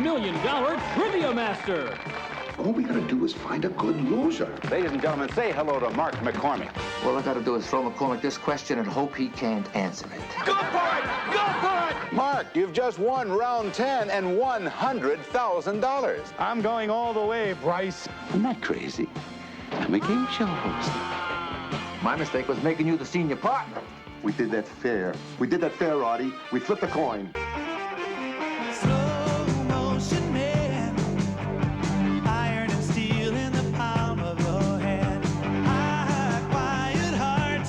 Million Trivia Master. All we gotta do is find a good loser. Ladies and gentlemen, say hello to Mark McCormick. All I gotta do is throw McCormick this question and hope he can't answer it. Go for it! Go for it! Mark, you've just won round 10 and $100,000. I'm going all the way, Bryce. I'm not crazy. I'm a game show host. My mistake was making you the senior partner. We did that fair. We did that fair, Artie. We flipped a coin. Slow motion man, iron and steel in the palm of your hand. High, quiet heart,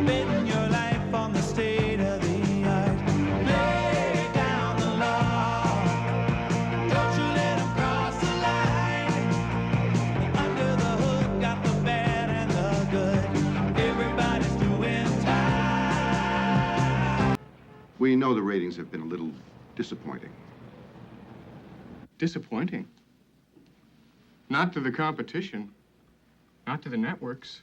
betting your life on the state of the art. Lay down the law, don't you let them cross the line. Under the hood, got the bad and the good. Everybody's doing time. We know the ratings have been a little disappointing. Disappointing? Not to the competition. Not to the networks.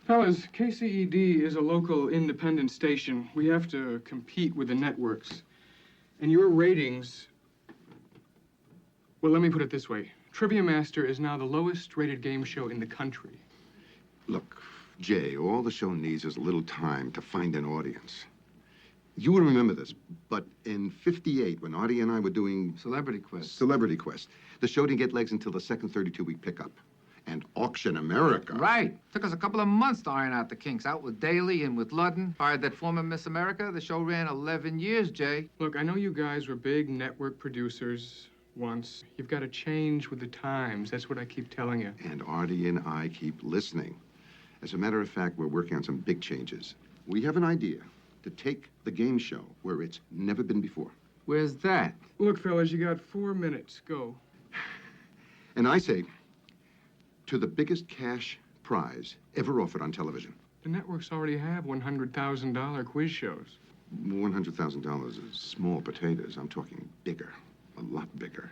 Fellas, KCED is a local independent station. We have to compete with the networks. And your ratings... Well, let me put it this way. Trivia Master is now the lowest rated game show in the country. Look, Jay, all the show needs is a little time to find an audience. You will remember this, but in '58, when Artie and I were doing Celebrity Quest. the show didn't get legs until the second 32-week pickup. And Auction America... Right. Took us a couple of months to iron out the kinks. Out with Daly and with Ludden. Hired that former Miss America. The show ran 11 years, Jay. Look, I know you guys were big network producers once. You've got to change with the times. That's what I keep telling you. And Artie and I keep listening. As a matter of fact, we're working on some big changes. We have an idea to take the game show where it's never been before. Where's that? Look, fellas, you got 4 minutes. Go. And I say, to the biggest cash prize ever offered on television. The networks already have $100,000 quiz shows. $100,000 is small potatoes. I'm talking bigger, a lot bigger,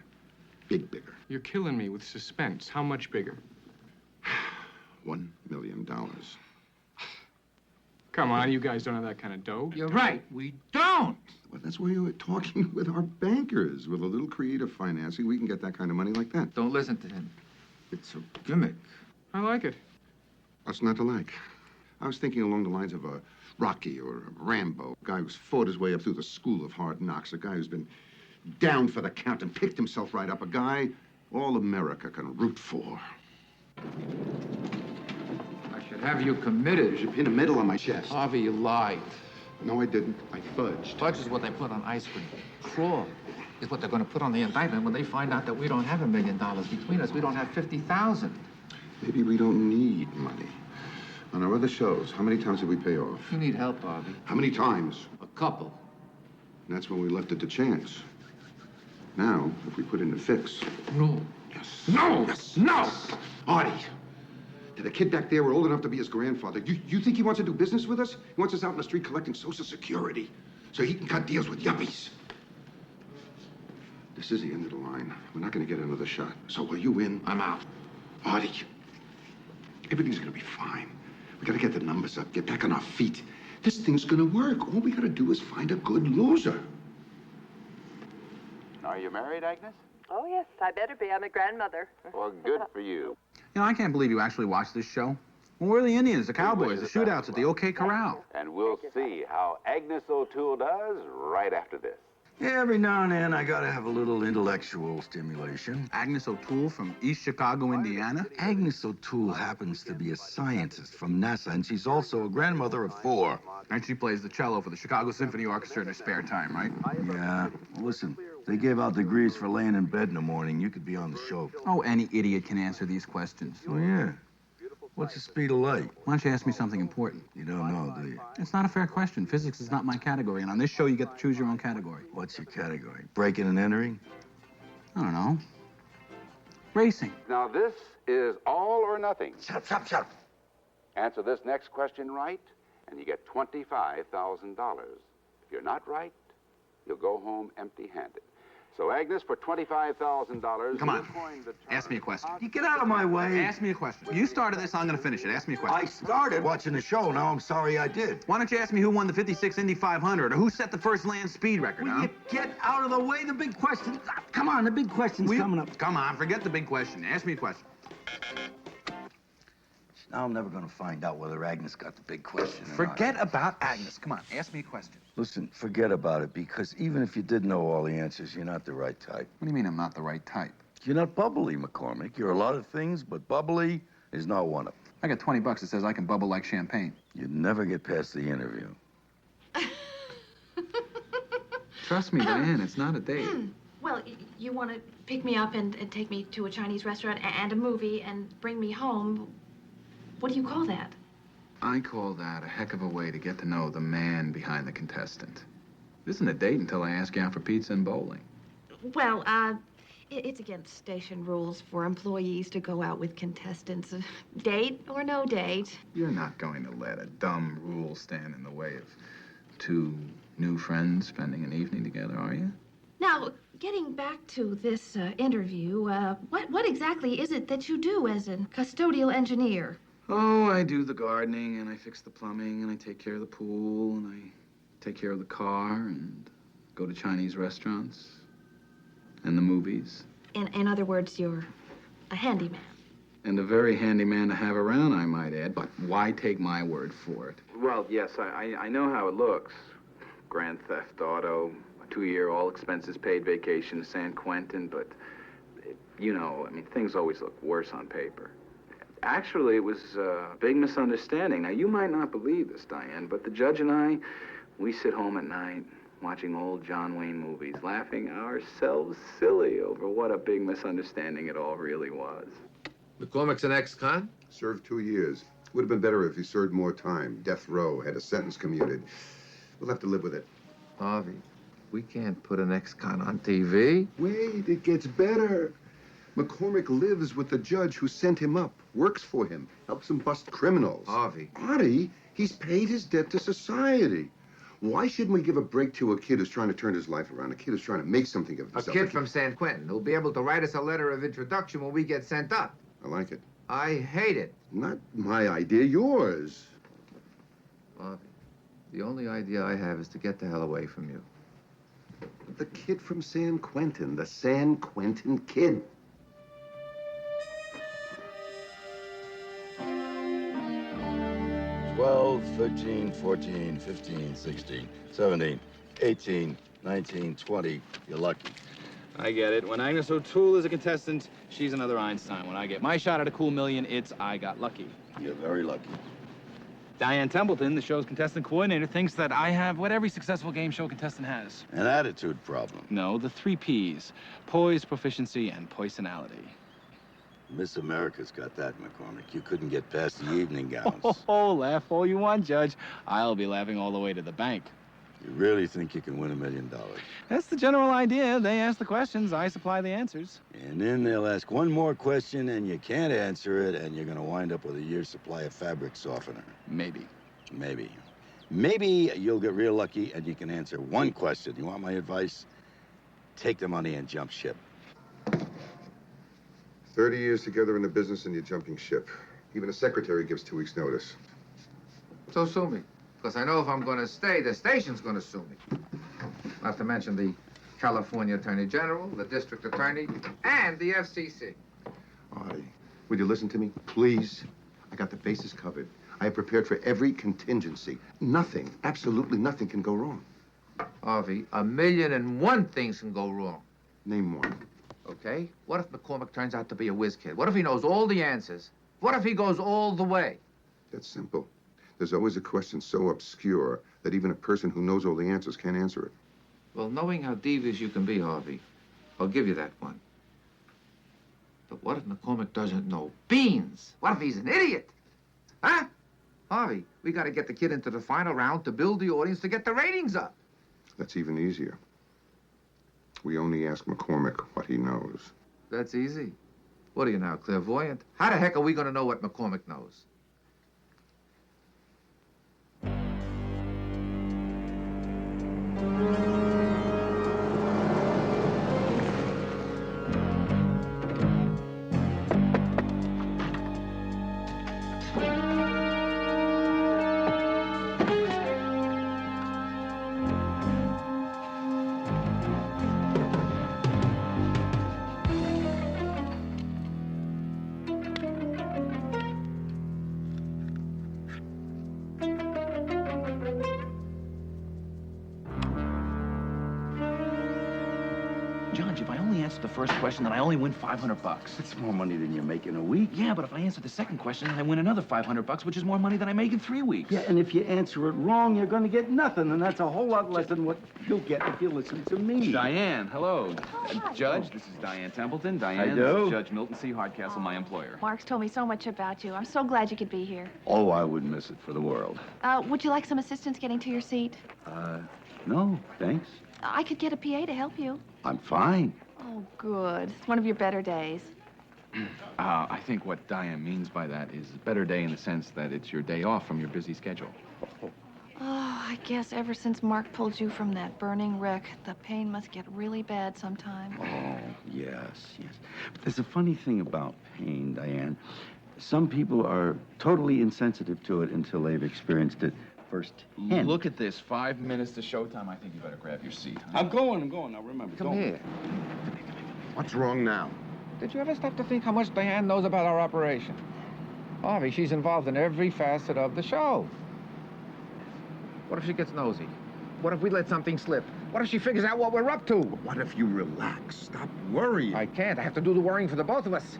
bigger. You're killing me with suspense. How much bigger? $1 million. Come on, you guys don't have that kind of dough. You're right. We don't. Well, that's why you're talking with our bankers. With a little creative financing, we can get that kind of money like that. Don't listen to him. It's a gimmick. I like it. What's not to like? I was thinking along the lines of a Rocky or a Rambo, a guy who's fought his way up through the school of hard knocks, a guy who's been down for the count and picked himself right up, a guy all America can root for. I should have you committed. You should pin a medal on my chest. Harvey, you lied. No, I didn't. I fudged. Fudge is what they put on ice cream. Fraud is what they're going to put on the indictment when they find out that we don't have $1 million between us. We don't have 50,000. Maybe we don't need money. On our other shows, how many times did we pay off? You need help, Harvey. How many times? A couple. And that's when we left it to chance. Now, if we put in a fix... No. Yes. No! Yes. No! Artie, did the kid back there were old enough to be his grandfather. You think he wants to do business with us? He wants us out in the street collecting Social Security so he can cut deals with yuppies. This is the end of the line. We're not going to get another shot. So will you in? I'm out. Artie, everything's going to be fine. We got to get the numbers up, get back on our feet. This thing's going to work. All we got to do is find a good loser. Are you married, Agnes? Oh, yes, I better be. I'm a grandmother. Well, good for you. You know, I can't believe you actually watched this show. Well, we're the Indians, the Cowboys, the shootouts at the OK Corral. And we'll see how Agnes O'Toole does right after this. Yeah, every now and then I gotta have a little intellectual stimulation. Agnes O'Toole from East Chicago, Indiana. Agnes O'Toole happens to be a scientist from NASA, and she's also a grandmother of 4. And she plays the cello for the Chicago Symphony Orchestra in her spare time, right? Yeah. Listen, if they gave out degrees for laying in bed in the morning, you could be on the show. Oh, any idiot can answer these questions. Oh, yeah. What's the speed of light? Why don't you ask me something important? You don't know, do you? It's not a fair question. Physics is not my category, and on this show, you get to choose your own category. What's your category? Breaking and entering? I don't know. Racing. Now, this is all or nothing. Shut. Answer this next question right, and you get $25,000. If you're not right, you'll go home empty-handed. So, Agnes, for $25,000... Come on. Ask me a question. You get out of my way. Ask me a question. You started this, I'm going to finish it. Ask me a question. I started watching the show. Now I'm sorry I did. Why don't you ask me who won the 56 Indy 500 or who set the first land speed record, Will huh? you get out of the way? The big question. Come on, the big question's coming up. Come on, forget the big question. Ask me a question. Now I'm never going to find out whether Agnes got the big question or Forget not. about Agnes. Come on, ask me a question. Listen, forget about it, because even if you did know all the answers, you're not the right type. What do you mean I'm not the right type? You're not bubbly, McCormick. You're a lot of things, but bubbly is not one of them. I got $20 that says I can bubble like champagne. You'd never get past the interview. Trust me, Diane, it's not a date. Well, you want to pick me up and take me to a Chinese restaurant and a movie and bring me home. What do you call that? I call that a heck of a way to get to know the man behind the contestant. It isn't a date until I ask you out for pizza and bowling. Well, it's against station rules for employees to go out with contestants. Date or no date. You're not going to let a dumb rule stand in the way of two new friends spending an evening together, are you? Now, getting back to this interview, what exactly is it that you do as a custodial engineer? Oh, I do the gardening, and I fix the plumbing, and I take care of the pool, and I take care of the car, and go to Chinese restaurants, and the movies. In other words, you're a handyman. And a very handy man to have around, I might add, but why take my word for it? Well, yes, I know how it looks. Grand Theft Auto, a 2-year all-expenses-paid vacation to San Quentin, but, you know, I mean, things always look worse on paper. Actually, it was a big misunderstanding. Now, you might not believe this, Diane, but the judge and I, we sit home at night watching old John Wayne movies, laughing ourselves silly over what a big misunderstanding it all really was. McCormick's an ex-con? Served 2 years. Would have been better if he served more time. Death row, had a sentence commuted. We'll have to live with it. Harvey, we can't put an ex-con on TV. Wait, it gets better. McCormick lives with the judge who sent him up, works for him, helps him bust criminals. Harvey. Artie, he's paid his debt to society. Why shouldn't we give a break to a kid who's trying to turn his life around, a kid who's trying to make something of A himself? kid from San Quentin who'll be able to write us a letter of introduction when we get sent up. I like it. I hate it. Not my idea, yours. Harvey, the only idea I have is to get the hell away from you. The kid from San Quentin, the San Quentin kid. 12, 13, 14, 15, 16, 17, 18, 19, 20. You're lucky. I get it. When Agnes O'Toole is a contestant, she's another Einstein. When I get my shot at a cool million, it's I got lucky. You're very lucky. Diane Templeton, the show's contestant coordinator, thinks that I have what every successful game show contestant has. An attitude problem. No, the 3 Ps. Poise, proficiency, and poisonality. Miss America's got that, McCormick. You couldn't get past the evening gowns. Oh, laugh all you want, Judge. I'll be laughing all the way to the bank. You really think you can win $1 million? That's the general idea. They ask the questions, I supply the answers. And then they'll ask one more question, and you can't answer it, and you're going to wind up with a year's supply of fabric softener. Maybe. Maybe. Maybe you'll get real lucky, and you can answer one question. You want my advice? Take the money and jump ship. 30 years together in the business and you're jumping ship. Even a secretary gives 2 weeks' notice. So sue me. Because I know if I'm going to stay, the station's going to sue me. Not to mention the California Attorney General, the District Attorney, and the FCC. Artie, will you listen to me, please? I got the bases covered. I have prepared for every contingency. Nothing, absolutely nothing can go wrong. Harvey, 1,000,001 things can go wrong. Name one. Okay? What if McCormick turns out to be a whiz kid? What if he knows all the answers? What if he goes all the way? That's simple. There's always a question so obscure that even a person who knows all the answers can't answer it. Well, knowing how devious you can be, Harvey, I'll give you that one. But what if McCormick doesn't know beans? What if he's an idiot? Huh? Harvey, we got to get the kid into the final round to build the audience to get the ratings up. That's even easier. We only ask McCormick what he knows. That's easy. What are you now, clairvoyant? How the heck are we going to know what McCormick knows? Judge, if I only answer the first question, then I only win $500. That's more money than you make in a week. Yeah, but if I answer the second question, then I win another $500, which is more money than I make in 3 weeks. Yeah, and if you answer it wrong, you're going to get nothing, and that's a whole lot less than what you'll get if you listen to me. Diane, hello. Judge, this is Diane Templeton. Diane, do. this is Judge Milton C. Hardcastle, my employer. Mark's told me so much about you. I'm so glad you could be here. Oh, I wouldn't miss it for the world. Would you like some assistance getting to your seat? No, thanks. I could get a PA to help you. I'm fine. Oh, good. It's one of your better days. I think what Diane means by that is a better day in the sense that it's your day off from your busy schedule. Oh, I guess ever since Mark pulled you from that burning wreck, the pain must get really bad sometime. Oh, yes. But there's a funny thing about pain, Diane. Some people are totally insensitive to it until they've experienced it firsthand. Look at this. 5 minutes to showtime. I think you better grab your seat. Huh? I'm going. Now, remember, Come here. What's wrong now? Did you ever stop to think how much Diane knows about our operation? Harvey, she's involved in every facet of the show. What if she gets nosy? What if we let something slip? What if she figures out what we're up to? What if you relax? Stop worrying. I can't. I have to do the worrying for the both of us.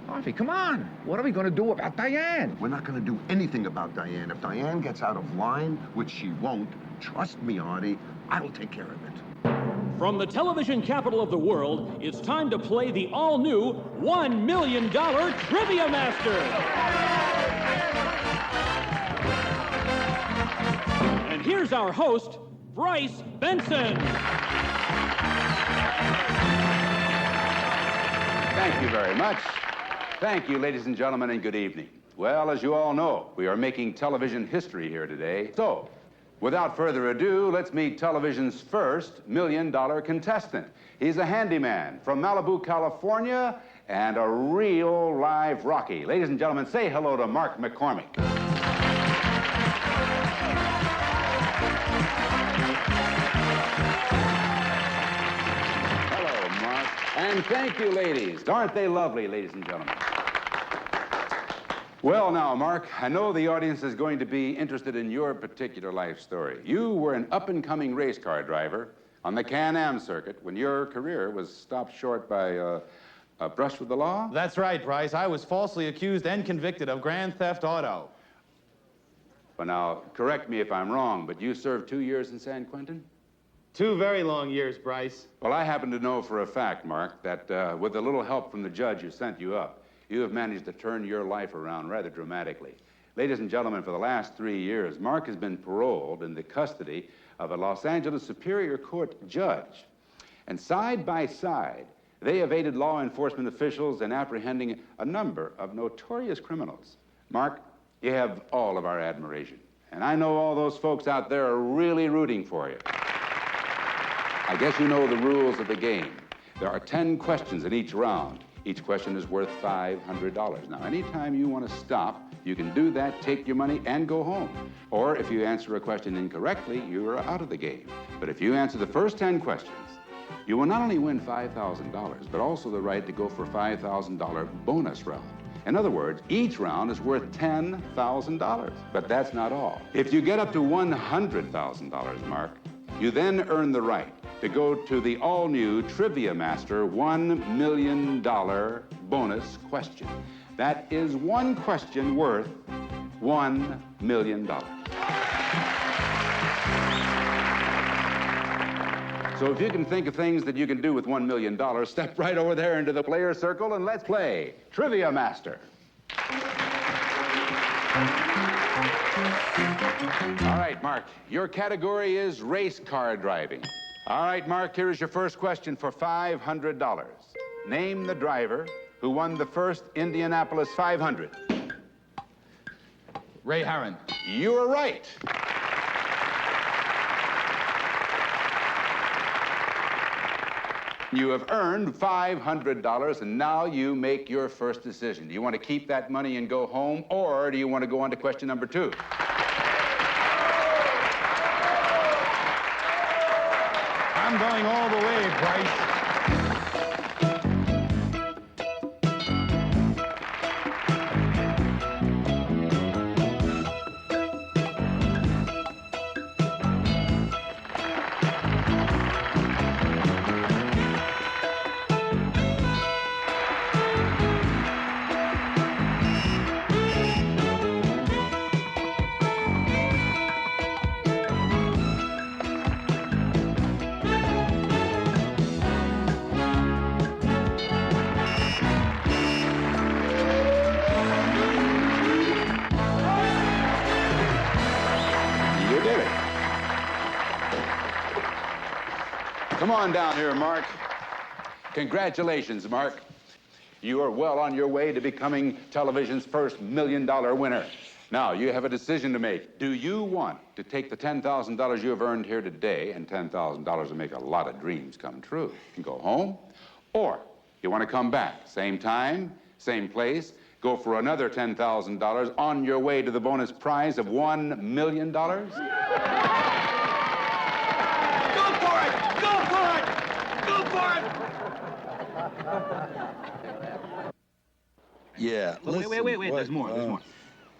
Harvey, come on. What are we going to do about Diane? We're not going to do anything about Diane. If Diane gets out of line, which she won't, trust me, Artie, I'll take care of it. From the television capital of the world, it's time to play the all-new $1 million Trivia Master. And here's our host, Bryce Benson. Thank you very much. Thank you, ladies and gentlemen, and good evening. Well, as you all know, we are making television history here today. So, without further ado, let's meet television's first $1 million contestant. He's a handyman from Malibu, California, and a real live Rocky. Ladies and gentlemen, say hello to Mark McCormick. Hello, Mark. And thank you, ladies. Aren't they lovely, ladies and gentlemen? Well, now, Mark, I know the audience is going to be interested in your particular life story. You were an up-and-coming race car driver on the Can-Am circuit when your career was stopped short by a brush with the law? That's right, Bryce. I was falsely accused and convicted of grand theft auto. Well, now, correct me if I'm wrong, but you served 2 years in San Quentin? 2 very long years, Bryce. Well, I happen to know for a fact, Mark, that with a little help from the judge who sent you up, you have managed to turn your life around rather dramatically. Ladies and gentlemen, for the last 3 years, Mark has been paroled in the custody of a Los Angeles Superior Court judge. And side by side, they have aided law enforcement officials in apprehending a number of notorious criminals. Mark, you have all of our admiration. And I know all those folks out there are really rooting for you. I guess you know the rules of the game. There are 10 questions in each round. Each question is worth $500. Now, anytime you want to stop, you can do that, take your money, and go home. Or if you answer a question incorrectly, you are out of the game. But if you answer the first 10 questions, you will not only win $5,000, but also the right to go for a $5,000 bonus round. In other words, each round is worth $10,000. But that's not all. If you get up to $100,000, Mark, you then earn the right to go to the all-new Trivia Master $1 million bonus question. That is one question worth $1 million. So if you can think of things that you can do with $1 million, step right over there into the player circle and let's play Trivia Master. All right, Mark, your category is race car driving. All right, Mark, here is your first question for $500. Name the driver who won the first Indianapolis 500. Ray Harron. You are right. You have earned $500, and now you make your first decision. Do you want to keep that money and go home, or do you want to go on to question number 2? I'm going all the way, Bryce. Come on down here, Mark. Congratulations, Mark. You are well on your way to becoming television's first $1 million winner. Now, you have a decision to make. Do you want to take the $10,000 you have earned here today, and $10,000 will make a lot of dreams come true, and go home? Or you want to come back, same time, same place, go for another $10,000 on your way to the bonus prize of $1 million? Go for it! Go for it! Go for it! Yeah, Wait, there's more, there's more.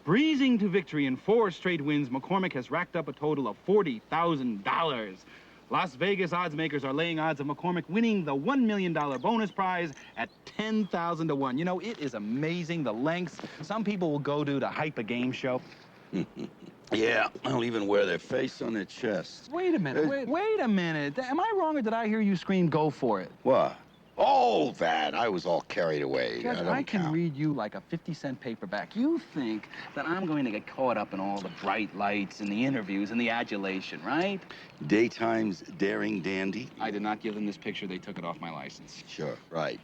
Breezing to victory in 4 straight wins, McCormick has racked up a total of $40,000. Las Vegas odds makers are laying odds of McCormick winning the $1 million bonus prize at 10,000 to 1. You know, it is amazing the lengths some people will go to hype a game show. Yeah, they'll even wear their face on their chest. Wait a minute, wait a minute. Am I wrong or did I hear you scream, go for it? What? Oh, that. I was all carried away. Judge, I can read you like a 50-cent paperback. You think that I'm going to get caught up in all the bright lights and the interviews and the adulation, right? Daytime's daring dandy? I did not give them this picture. They took it off my license. Sure, right.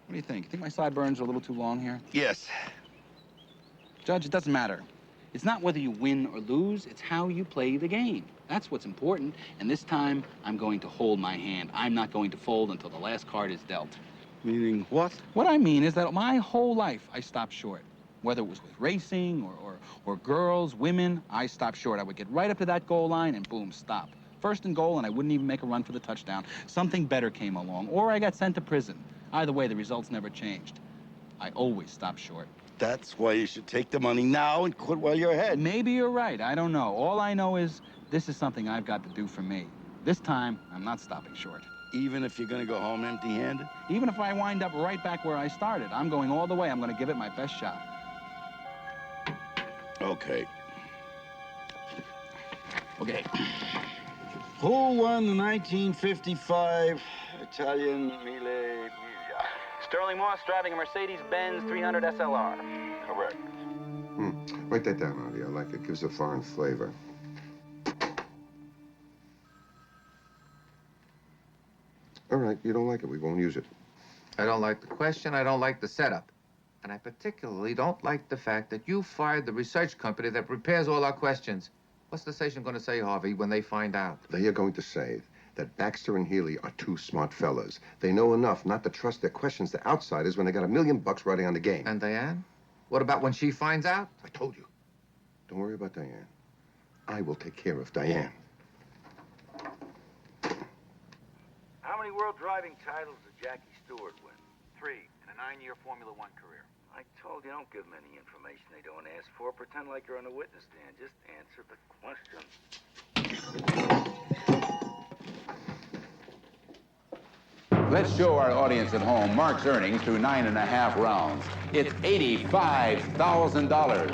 What do you think? You think my sideburns are a little too long here? Yes. Judge, it doesn't matter. It's not whether you win or lose, it's how you play the game. That's what's important. And this time, I'm going to hold my hand. I'm not going to fold until the last card is dealt. Meaning what? What I mean is that my whole life, I stopped short. Whether it was with racing or girls, women, I stopped short. I would get right up to that goal line and boom, stop. First and goal, and I wouldn't even make a run for the touchdown. Something better came along, or I got sent to prison. Either way, the results never changed. I always stopped short. That's why you should take the money now and quit while you're ahead. Maybe you're right. I don't know. All I know is this is something I've got to do for me. This time, I'm not stopping short. Even if you're going to go home empty-handed? Even if I wind up right back where I started, I'm going all the way. I'm going to give it my best shot. Okay. Okay. Who won the 1955 Italian Mille Miglia? Sterling Moss driving a Mercedes-Benz 300 SLR. Correct. Write that down, Audie. I like it. Gives a foreign flavor. All right, you don't like it. We won't use it. I don't like the question. I don't like the setup. And I particularly don't like the fact that you fired the research company that prepares all our questions. What's the station going to say, Harvey, when they find out? They are going to say that Baxter and Healy are 2 smart fellas. They know enough not to trust their questions to outsiders when they got $1 million riding on the game. And Diane? What about when she finds out? I told you. Don't worry about Diane. I will take care of Diane. How many world driving titles did Jackie Stewart win? 3 in a 9-year Formula One career. I told you, don't give them any information they don't ask for. Pretend like you're on the witness stand. Just answer the question. Let's show our audience at home Mark's earnings through 9.5 rounds. It's $85,000.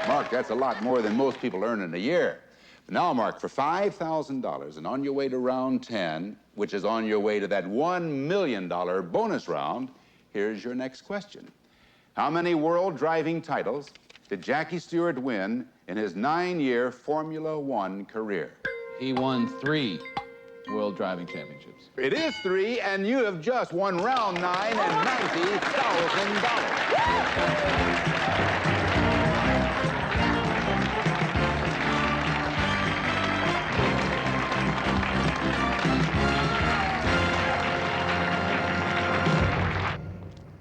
Mark, that's a lot more than most people earn in a year. Now, Mark, for $5,000 and on your way to round 10, which is on your way to that $1 million bonus round, here's your next question. How many world driving titles did Jackie Stewart win in his 9-year Formula One career? He won 3 World Driving Championships. It is 3, and you have just won round 9 and $90,000.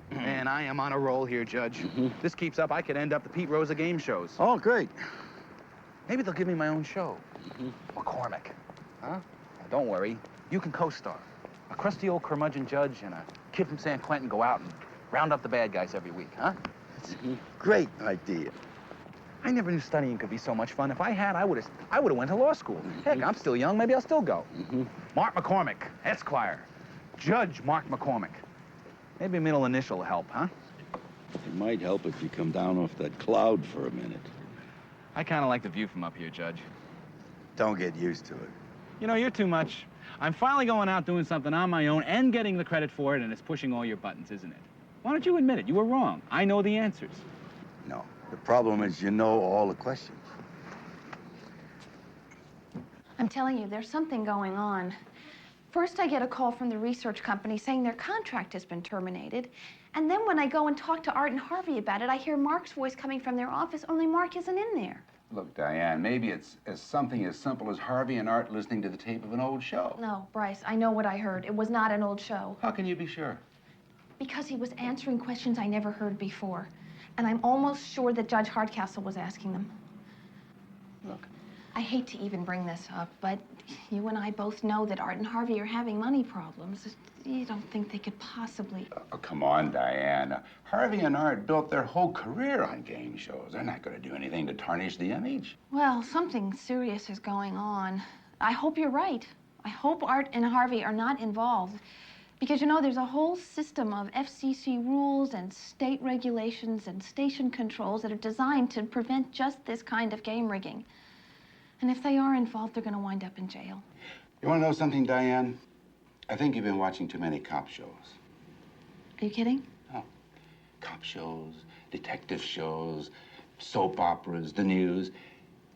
Man, I am on a roll here, Judge. This keeps up, I could end up the Pete Rose of game shows. Oh, great. Maybe they'll give me my own show. McCormick. Huh? Now, don't worry. You can co-star. A crusty old curmudgeon judge and a kid from San Quentin go out and round up the bad guys every week, huh? Great idea. I never knew studying could be so much fun. If I had, I would have went to law school. Heck, I'm still young. Maybe I'll still go. Mark McCormick, Esquire. Judge Mark McCormick. Maybe a middle initial will help, huh? It might help if you come down off that cloud for a minute. I kind of like the view from up here, Judge. Don't get used to it. You know, you're too much. I'm finally going out doing something on my own and getting the credit for it, and it's pushing all your buttons, isn't it? Why don't you admit it? You were wrong. I know the answers. No. The problem is you know all the questions. I'm telling you, there's something going on. First, I get a call from the research company saying their contract has been terminated. And then when I go and talk to Art and Harvey about it, I hear Mark's voice coming from their office, only Mark isn't in there. Look, Diane, maybe it's something as simple as Harvey and Art listening to the tape of an old show. No, Bryce, I know what I heard. It was not an old show. How can you be sure? Because he was answering questions I never heard before. And I'm almost sure that Judge Hardcastle was asking them. Look, I hate to even bring this up, but you and I both know that Art and Harvey are having money problems. You don't think they could possibly... Oh, come on, Diane. Harvey and Art built their whole career on game shows. They're not going to do anything to tarnish the image. Well, something serious is going on. I hope you're right. I hope Art and Harvey are not involved. Because, you know, there's a whole system of FCC rules and state regulations and station controls that are designed to prevent just this kind of game rigging. And if they are involved, they're going to wind up in jail. You want to know something, Diane? I think you've been watching too many cop shows. Are you kidding? Oh, cop shows, detective shows, soap operas, the news.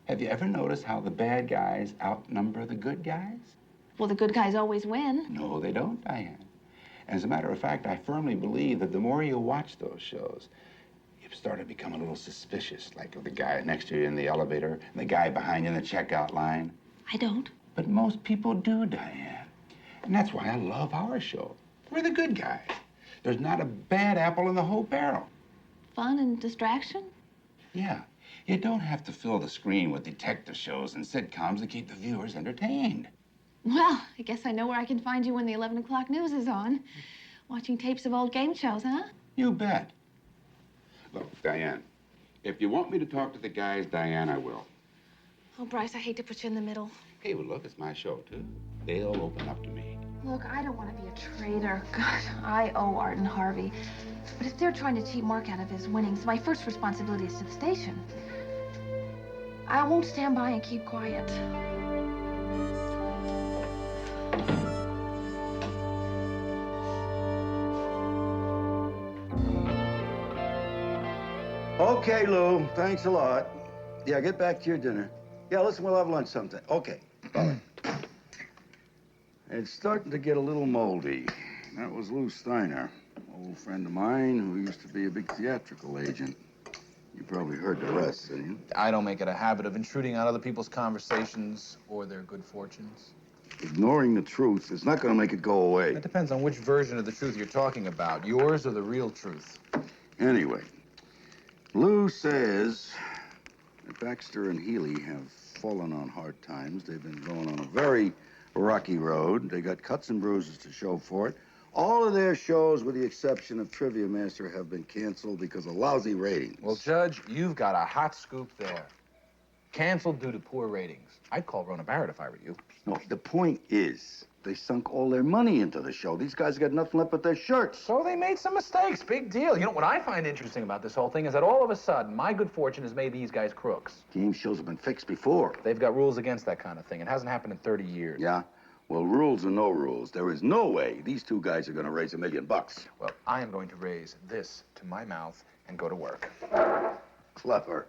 Have you ever noticed how the bad guys outnumber the good guys? Well, the good guys always win. No, they don't, Diane. As a matter of fact, I firmly believe that the more you watch those shows, you start to become a little suspicious, like the guy next to you in the elevator and the guy behind you in the checkout line. I don't. But most people do, Diane. And that's why I love our show. We're the good guys. There's not a bad apple in the whole barrel. Fun and distraction? Yeah. You don't have to fill the screen with detective shows and sitcoms to keep the viewers entertained. Well, I guess I know where I can find you when the 11 o'clock news is on. Watching tapes of old game shows, huh? You bet. Look, Diane, if you want me to talk to the guys, Diane, I will. Oh, Bryce, I hate to put you in the middle. Hey, well, look, it's my show, too. They'll open up to me. Look, I don't want to be a traitor. God, I owe Art and Harvey. But if they're trying to cheat Mark out of his winnings, my first responsibility is to the station. I won't stand by and keep quiet. Okay, Lou. Thanks a lot. Yeah, get back to your dinner. Yeah, listen, we'll have lunch sometime. Okay. Bye. It's starting to get a little moldy. That was Lou Steiner, old friend of mine who used to be a big theatrical agent. You probably heard the rest, didn't you? I don't make it a habit of intruding on other people's conversations or their good fortunes. Ignoring the truth is not going to make it go away. It depends on which version of the truth you're talking about, yours or the real truth. Anyway, Lou says that Baxter and Healy have fallen on hard times. They've been going on a very rocky road. They got cuts and bruises to show for it. All of their shows, with the exception of Trivia Master, have been canceled because of lousy ratings. Well, Judge, you've got a hot scoop there. Canceled due to poor ratings. I'd call Rona Barrett if I were you. No, the point is, they sunk all their money into the show. These guys got nothing left but their shirts. So they made some mistakes. Big deal. You know, what I find interesting about this whole thing is that all of a sudden, my good fortune has made these guys crooks. Game shows have been fixed before. They've got rules against that kind of thing. It hasn't happened in 30 years. Yeah? Well, rules or no rules, there is no way these two guys are going to raise $1 million. Well, I am going to raise this to my mouth and go to work. Clever.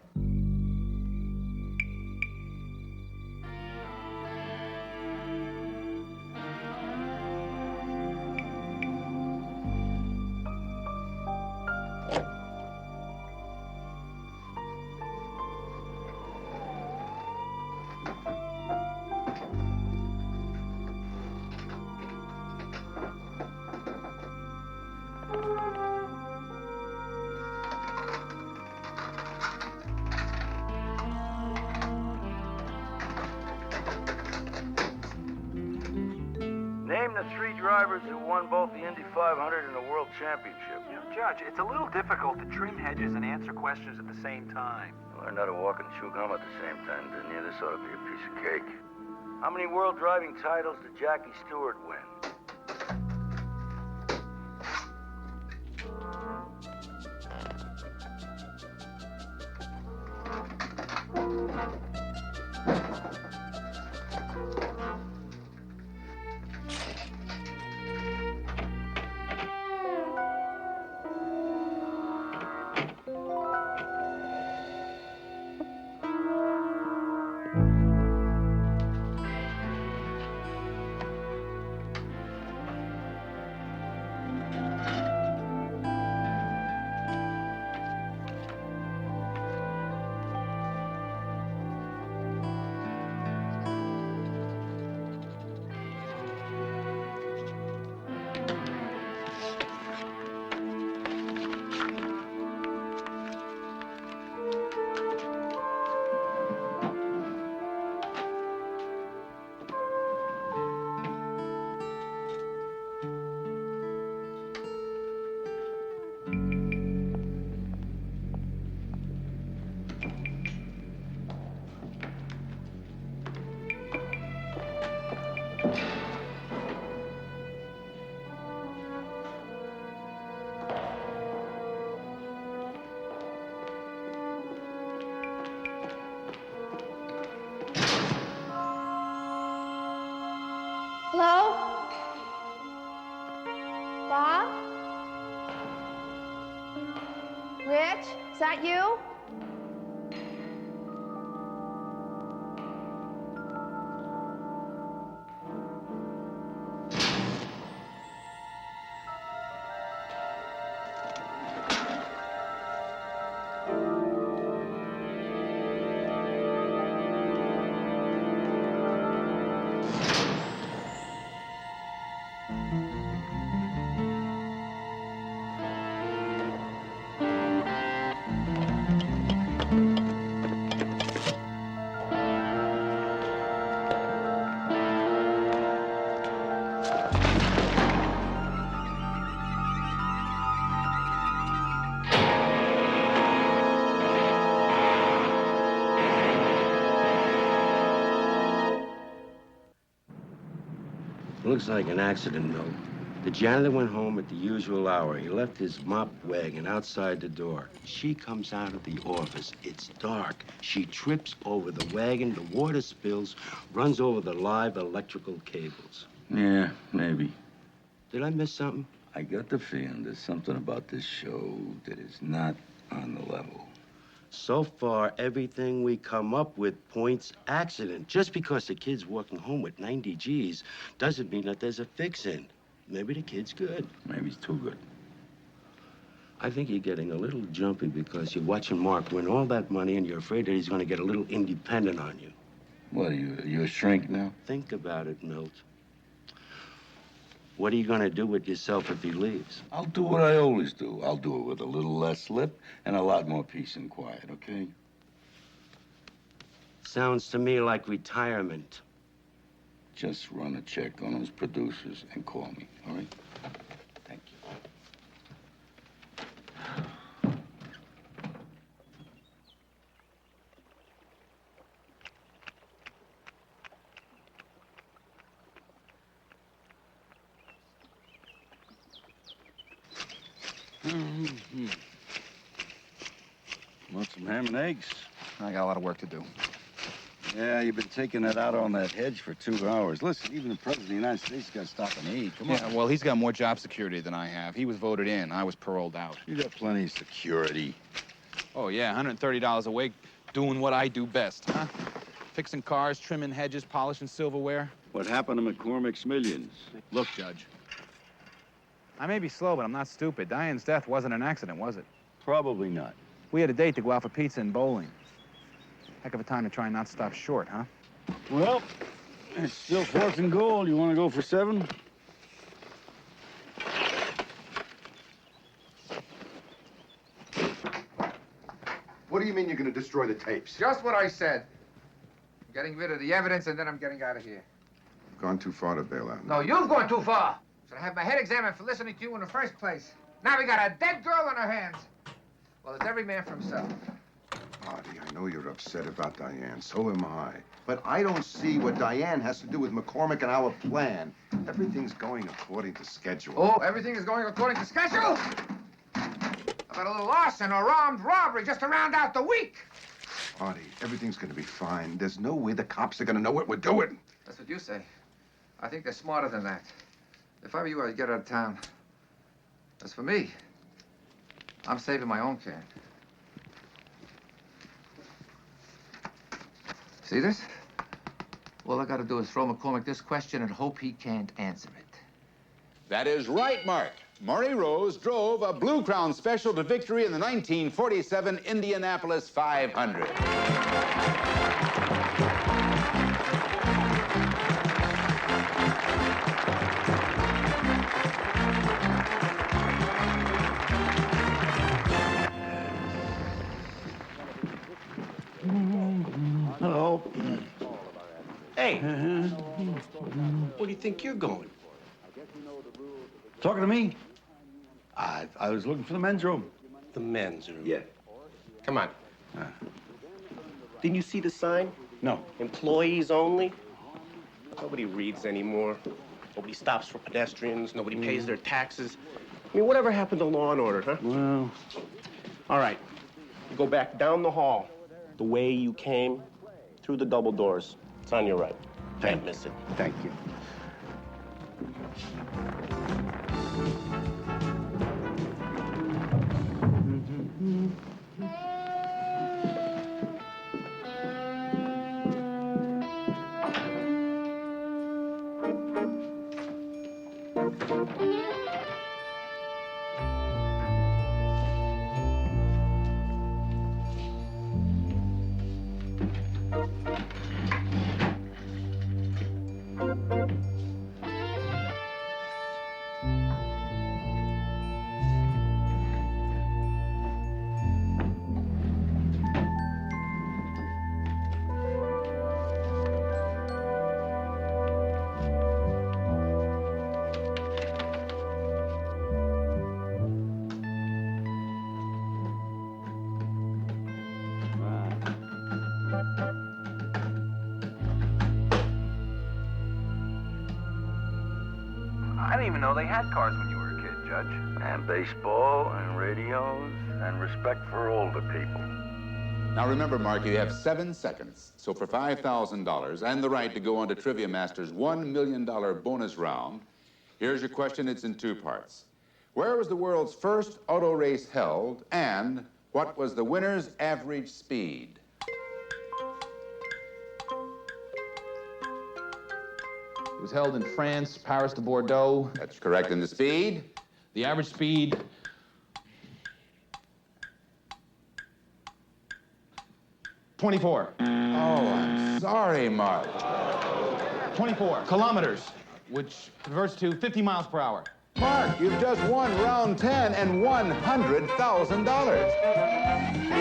Name the 3 drivers who won both the Indy 500 and the World Championship. You know, Judge, it's a little difficult to trim hedges and answer questions at the same time. You learned how to walk and chew gum at the same time, didn't you? This ought to be a piece of cake. How many world driving titles did Jackie Stewart win? that you? Looks like an accident, Milt. The janitor went home at the usual hour. He left his mop wagon outside the door. She comes out of the office. It's dark. She trips over the wagon. The water spills, runs over the live electrical cables. Yeah, maybe. Did I miss something? I got the feeling there's something about this show that is not on the level. So far, everything we come up with points accident. Just because the kid's walking home with 90 G's doesn't mean that there's a fix-in. Maybe the kid's good. Maybe he's too good. I think you're getting a little jumpy because you're watching Mark win all that money and you're afraid that he's going to get a little independent on you. What, are you a shrink now? Think about it, Milt. What are you going to do with yourself if he leaves? I'll do what I always do. I'll do it with a little less lip and a lot more peace and quiet, okay? Sounds to me like retirement. Just run a check on those producers and call me, all right? Thank you. Want some ham and eggs? I got a lot of work to do. Yeah, you've been taking it out on that hedge for 2 hours. Listen, even the President of the United States got to stop and eat. Come on. Yeah, well, he's got more job security than I have. He was voted in. I was paroled out. You got plenty of security. Oh, yeah, $130 a week doing what I do best, huh? Fixing cars, trimming hedges, polishing silverware. What happened to McCormick's millions? Look, Judge, I may be slow, but I'm not stupid. Diane's death wasn't an accident, was it? Probably not. We had a date to go out for pizza and bowling. Heck of a time to try and not stop short, huh? Well, it's still 4th and goal. You want to go for 7? What do you mean you're going to destroy the tapes? Just what I said. I'm getting rid of the evidence, and then I'm getting out of here. Gone too far to bail out. No, you've gone too far. Should I have my head examined for listening to you in the first place? Now we got a dead girl on our hands. Well, it's every man for himself. Marty, I know you're upset about Diane. So am I. But I don't see what Diane has to do with McCormick and our plan. Everything's going according to schedule. Oh, everything is going according to schedule? About a little arson or armed robbery just to round out the week. Marty, everything's going to be fine. There's no way the cops are going to know what we're doing. That's what you say. I think they're smarter than that. If I were you, I'd get out of town. As for me, I'm saving my own can. See this? All I gotta do is throw McCormick this question and hope he can't answer it. That is right, Mark. Maury Rose drove a Blue Crown Special to victory in the 1947 Indianapolis 500. Hello. Hey, where do you think you're going? Talking to me? I was looking for the men's room. The men's room. Yeah. Come on. Didn't you see the sign? No. Employees only? Nobody reads anymore. Nobody stops for pedestrians. Nobody pays their taxes. I mean, whatever happened to law and order, huh? Well... All right. You go back down the hall, the way you came, through the double doors. It's on your right. Can't miss it. Thank you. didn't even know they had cars when you were a kid, Judge. And baseball and radios and respect for older people. Now remember, Mark, you have 7 seconds. So for $5,000 and the right to go on to Trivia Master's $1 million bonus round, here's your question. It's in 2 parts. Where was the world's first auto race held, and what was the winner's average speed? It was held in France, Paris to Bordeaux. That's correct. And the speed? The average speed, 24. Oh, I'm sorry, Mark. 24 kilometers, which converts to 50 miles per hour. Mark, you've just won round 10 and $100,000.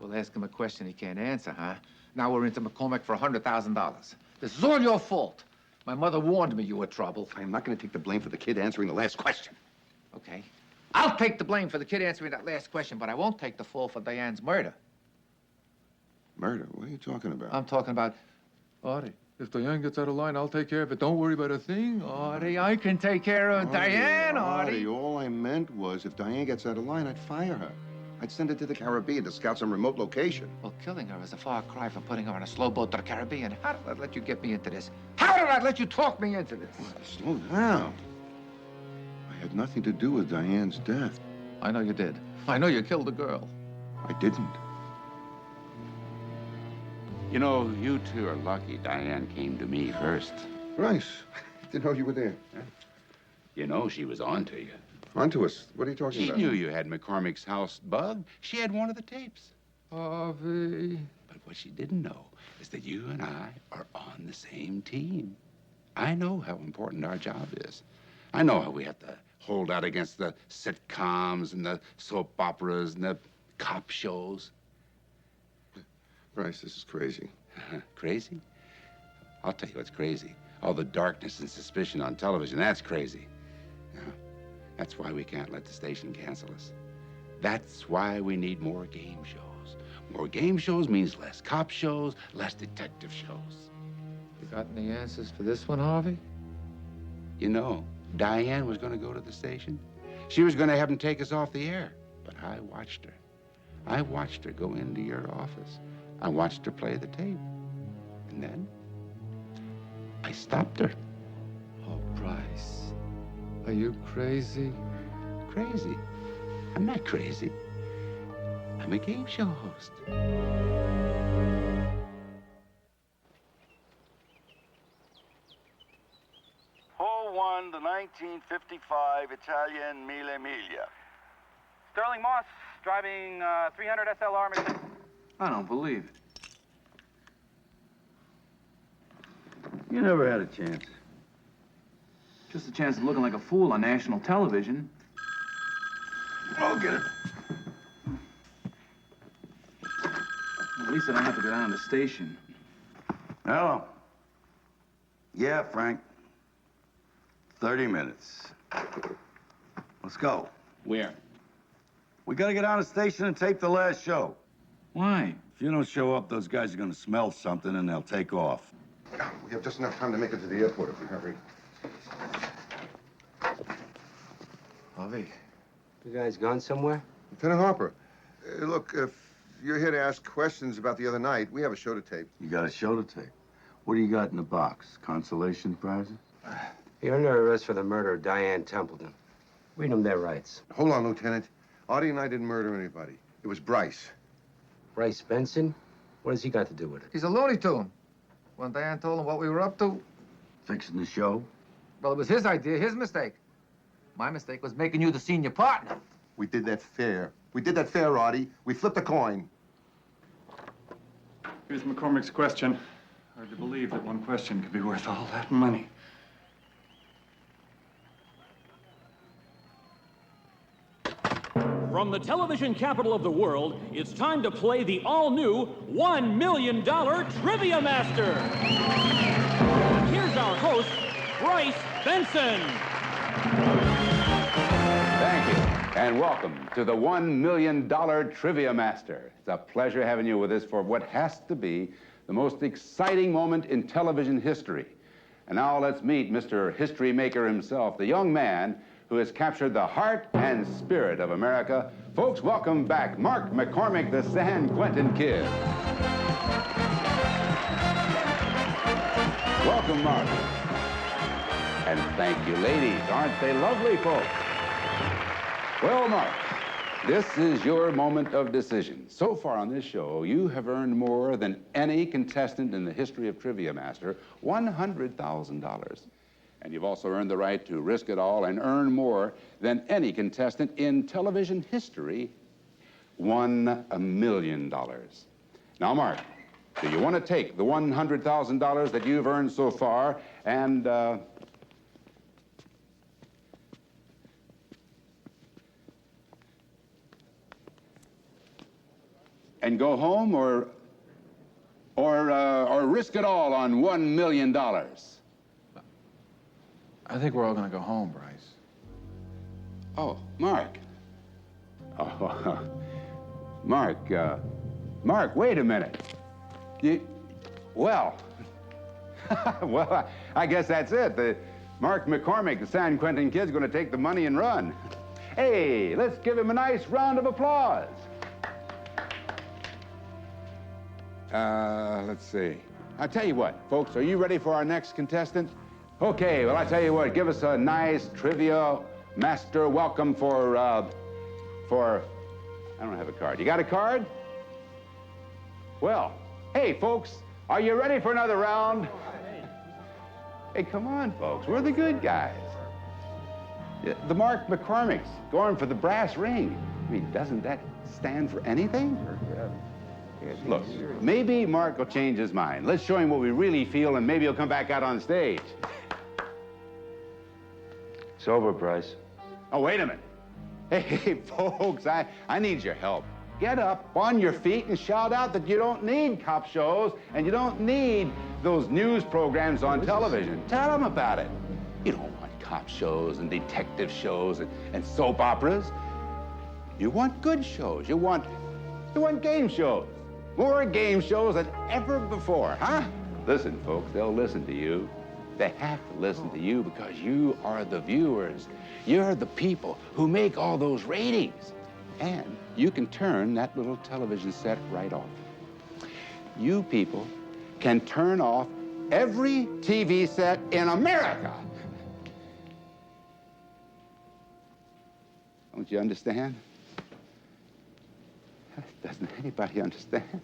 We'll ask him a question he can't answer, huh? Now we're into McCormick for $100,000. This is all your fault. My mother warned me you were trouble. I'm not going to take the blame for the kid answering the last question. Okay. I'll take the blame for the kid answering that last question, but I won't take the fall for Diane's murder. Murder? What are you talking about? I'm talking about... Artie, if Diane gets out of line, I'll take care of it. Don't worry about a thing. Artie, I can take care of Diane, Artie. All I meant was if Diane gets out of line, I'd fire her. I'd send her to the Caribbean to scout some remote location. Well, killing her is a far cry from putting her on a slow boat to the Caribbean. How did I let you get me into this? How did I let you talk me into this? Slow down. I had nothing to do with Diane's death. I know you did. I know you killed the girl. I didn't. You know, you two are lucky Diane came to me first. Bryce, didn't know you were there. You know she was on to you. On to us. What are you talking She about? knew you had McCormick's house bugged. She had one of the tapes. Harvey. But what she didn't know is that you and I are on the same team. I know how important our job is. I know how we have to hold out against the sitcoms and the soap operas and the cop shows. Bryce, this is crazy. Crazy? I'll tell you what's crazy. All the darkness and suspicion on television, that's crazy. Yeah. That's why we can't let the station cancel us. That's why we need more game shows. More game shows means less cop shows, less detective shows. You got any answers for this one, Harvey? You know, Diane was going to go to the station. She was going to have them take us off the air. But I watched her. I watched her go into your office. I watched her play the tape. And then I stopped her. Oh, Bryce. Are you crazy? Crazy? I'm not crazy. I'm a game show host. Who won the 1955 Italian Mille Miglia? Sterling Moss driving 300 SLR Mercedes. I don't believe it. You never had a chance. Just a chance of looking like a fool on national television. I'll get it. At least I don't have to go down to the station. Hello. Yeah, Frank. 30 minutes. Let's go. Where? We gotta get on the station and tape the last show. Why? If you don't show up, those guys are gonna smell something and they'll take off. We have just enough time to make it to the airport if we hurry. Harvey, you guys gone somewhere? Lieutenant Harper, look, if you're here to ask questions about the other night, we have a show to tape. You got a show to tape? What do you got in the box? Consolation prizes? You're under arrest for the murder of Diane Templeton. Read them their rights. Hold on, Lieutenant. Artie and I didn't murder anybody. It was Bryce. Bryce Benson? What has he got to do with it? He's a Looney Tune. When Diane told him what we were up to, Fixing the show? well, it was his idea, his mistake. My mistake was making you the senior partner. We did that fair. We did that fair, Artie. We flipped a coin. Here's McCormick's question. Hard to believe that one question could be worth all that money. From the television capital of the world, it's time to play the all-new $1 million Trivia Master. Here's our host, Bryce Benson. Thank you. And welcome to the $1 million Trivia Master. It's a pleasure having you with us for what has to be the most exciting moment in television history. And now let's meet Mr. History Maker himself, the young man who has captured the heart and spirit of America. Folks, welcome back Mark McCormick, the San Quentin Kid. Welcome, Mark. And thank you, ladies. Aren't they lovely, folks? Well, Mark, this is your moment of decision. So far on this show, you have earned more than any contestant in the history of Trivia Master, $100,000. And you've also earned the right to risk it all and earn more than any contestant in television history, $1 million. Now, Mark, do you want to take the $100,000 that you've earned so far and go home, or risk it all on $1 million? I think we're all gonna go home, Bryce. Oh, Mark. Oh, Mark, Mark, wait a minute. Well, I guess that's it. Mark McCormick, the San Quentin Kid's gonna take the money and run. Hey, let's give him a nice round of applause. Let's see. I'll tell you what, folks, are you ready for our next contestant? Okay, well, I tell you what, give us a nice Trivia Master welcome for, I don't have a card. You got a card? Well, hey, folks, are you ready for another round? Hey, come on, folks, we're the good guys. The Mark McCormick's going for the brass ring. I mean, doesn't that stand for anything? Look, maybe Mark will change his mind. Let's show him what we really feel, and maybe he'll come back out on stage. It's over, Bryce. Oh, wait a minute. Hey, folks, I need your help. Get up on your feet and shout out that you don't need cop shows and you don't need those news programs on television. Tell them about it. You don't want cop shows and detective shows and soap operas. You want good shows. You want game shows. More game shows than ever before, huh? Listen, folks, they'll listen to you. They have to listen to you because you are the viewers. You're the people who make all those ratings. And you can turn that little television set right off. You people can turn off every TV set in America. Don't you understand? Doesn't anybody understand?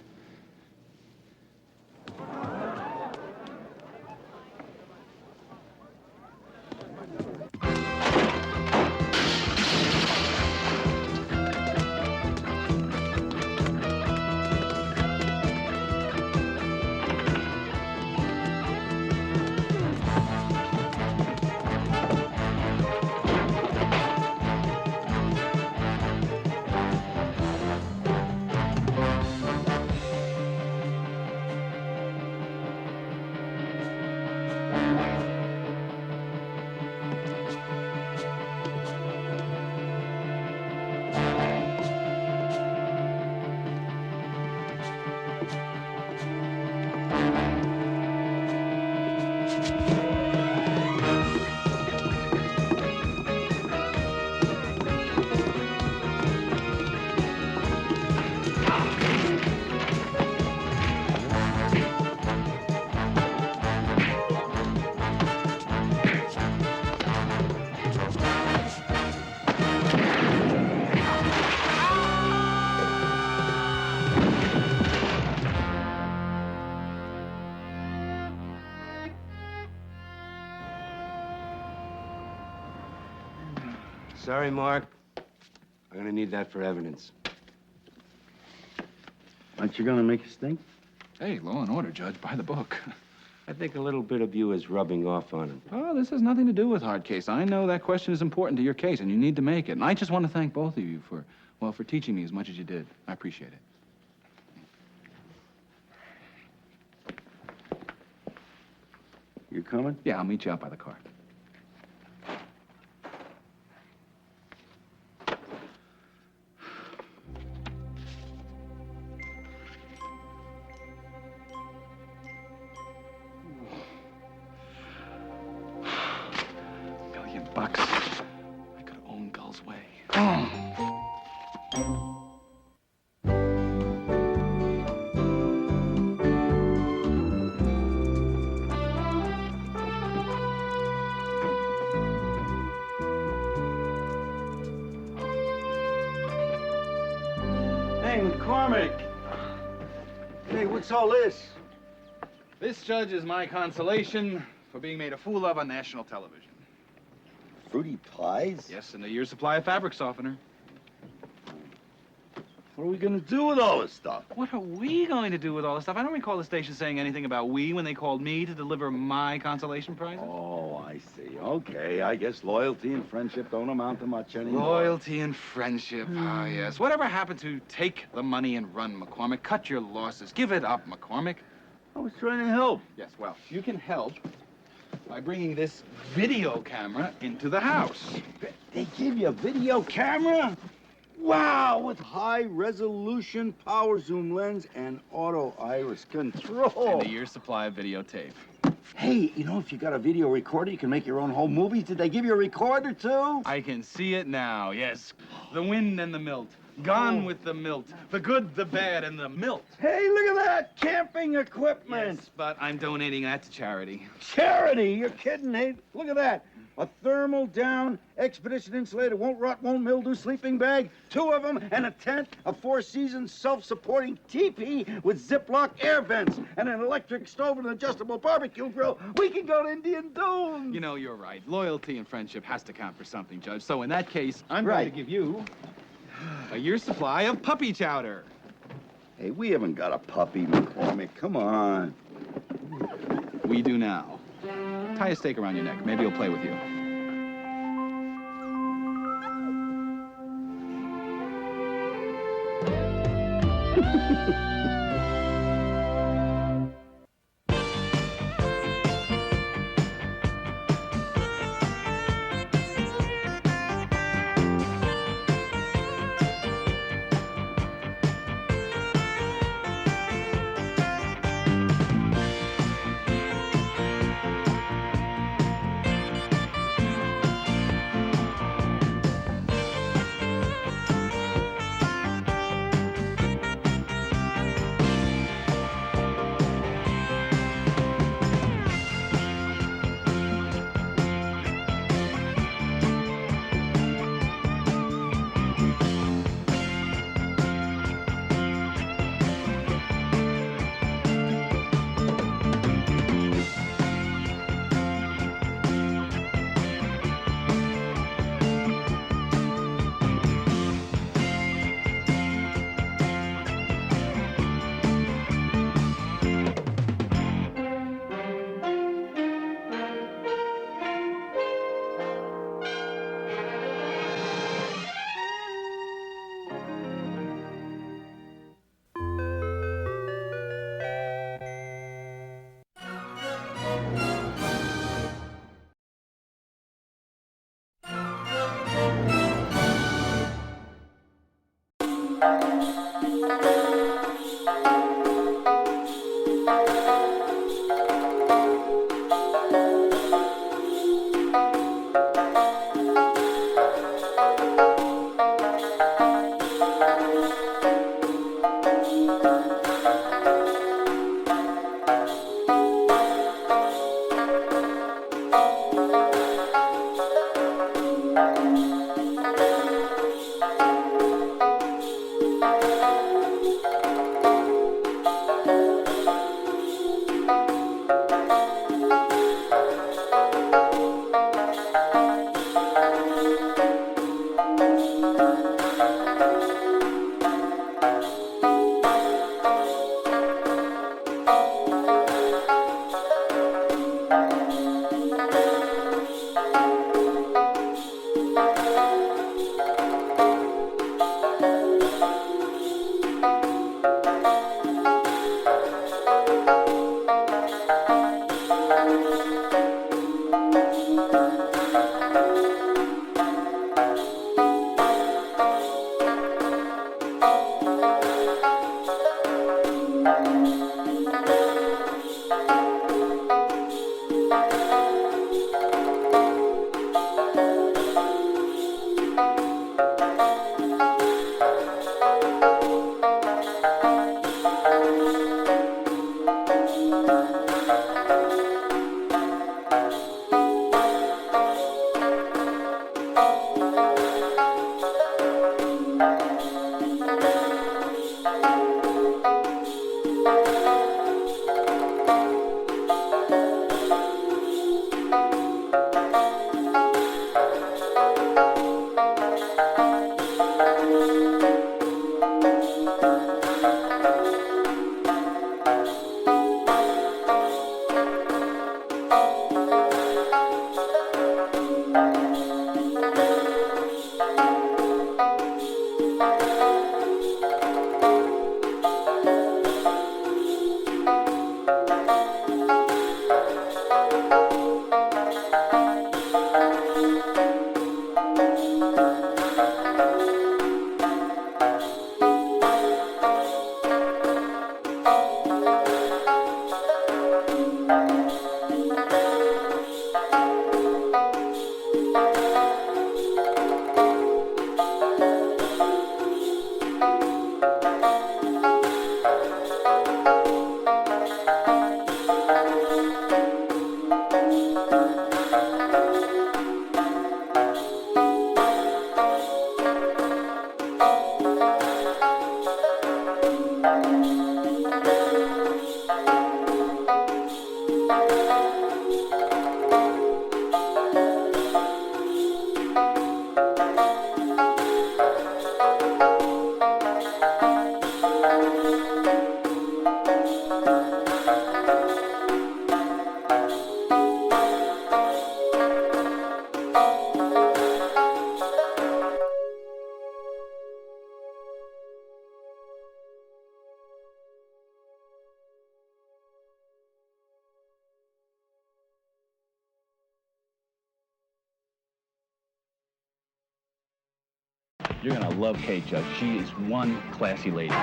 Sorry, Mark. I'm gonna need that for evidence. Aren't you gonna make us think? Hey, law and order, Judge, by the book. I think a little bit of you is rubbing off on him. Oh, this has nothing to do with hard case. I know that question is important to your case, and you need to make it. And I just want to thank both of you for teaching me as much as you did. I appreciate it. You coming? Yeah, I'll meet you out by the car. bucks, I could own Gull's Way. Hey, McCormick. Hey, what's all this? This, Judge, is my consolation for being made a fool of on national television. Fruity pies? Yes, and a year's supply of fabric softener. What are we gonna do with all this stuff? What are we going to do with all this stuff? I don't recall the station saying anything about we when they called me to deliver my consolation prize. Oh, I see. Okay, I guess loyalty and friendship don't amount to much anymore. Loyalty and friendship. Ah, yes. Whatever happened to take the money and run, McCormick? Cut your losses. Give it up, McCormick. I was trying to help. Yes, well, you can help by bringing this video camera into the house. They give you a video camera? Wow, with high-resolution power zoom lens and auto iris control. And a year's supply of videotape. Hey, you know, if you got a video recorder, you can make your own home movies. Did they give you a recorder, too? I can see it now, yes. The wind and the milt. Gone with the milt. The good, the bad, and the milt. Hey, look at that! Camping equipment! Yes, but I'm donating that to charity. Charity? You're kidding, hey? Look at that. A thermal down, expedition insulated, won't rot, won't mildew sleeping bag, 2 of them, and a tent, a 4-season self-supporting teepee with Ziploc air vents, and an electric stove and an adjustable barbecue grill. We can go to Indian Dunes. You know, you're right. Loyalty and friendship has to count for something, Judge. So in that case, I'm Right. going to give you a year's supply of puppy chowder. Hey, we haven't got a puppy, McCormick. Come on. We do now. Tie a stake around your neck. Maybe he'll play with you. You're gonna love Kate, Judge. She is one classy lady. Oh,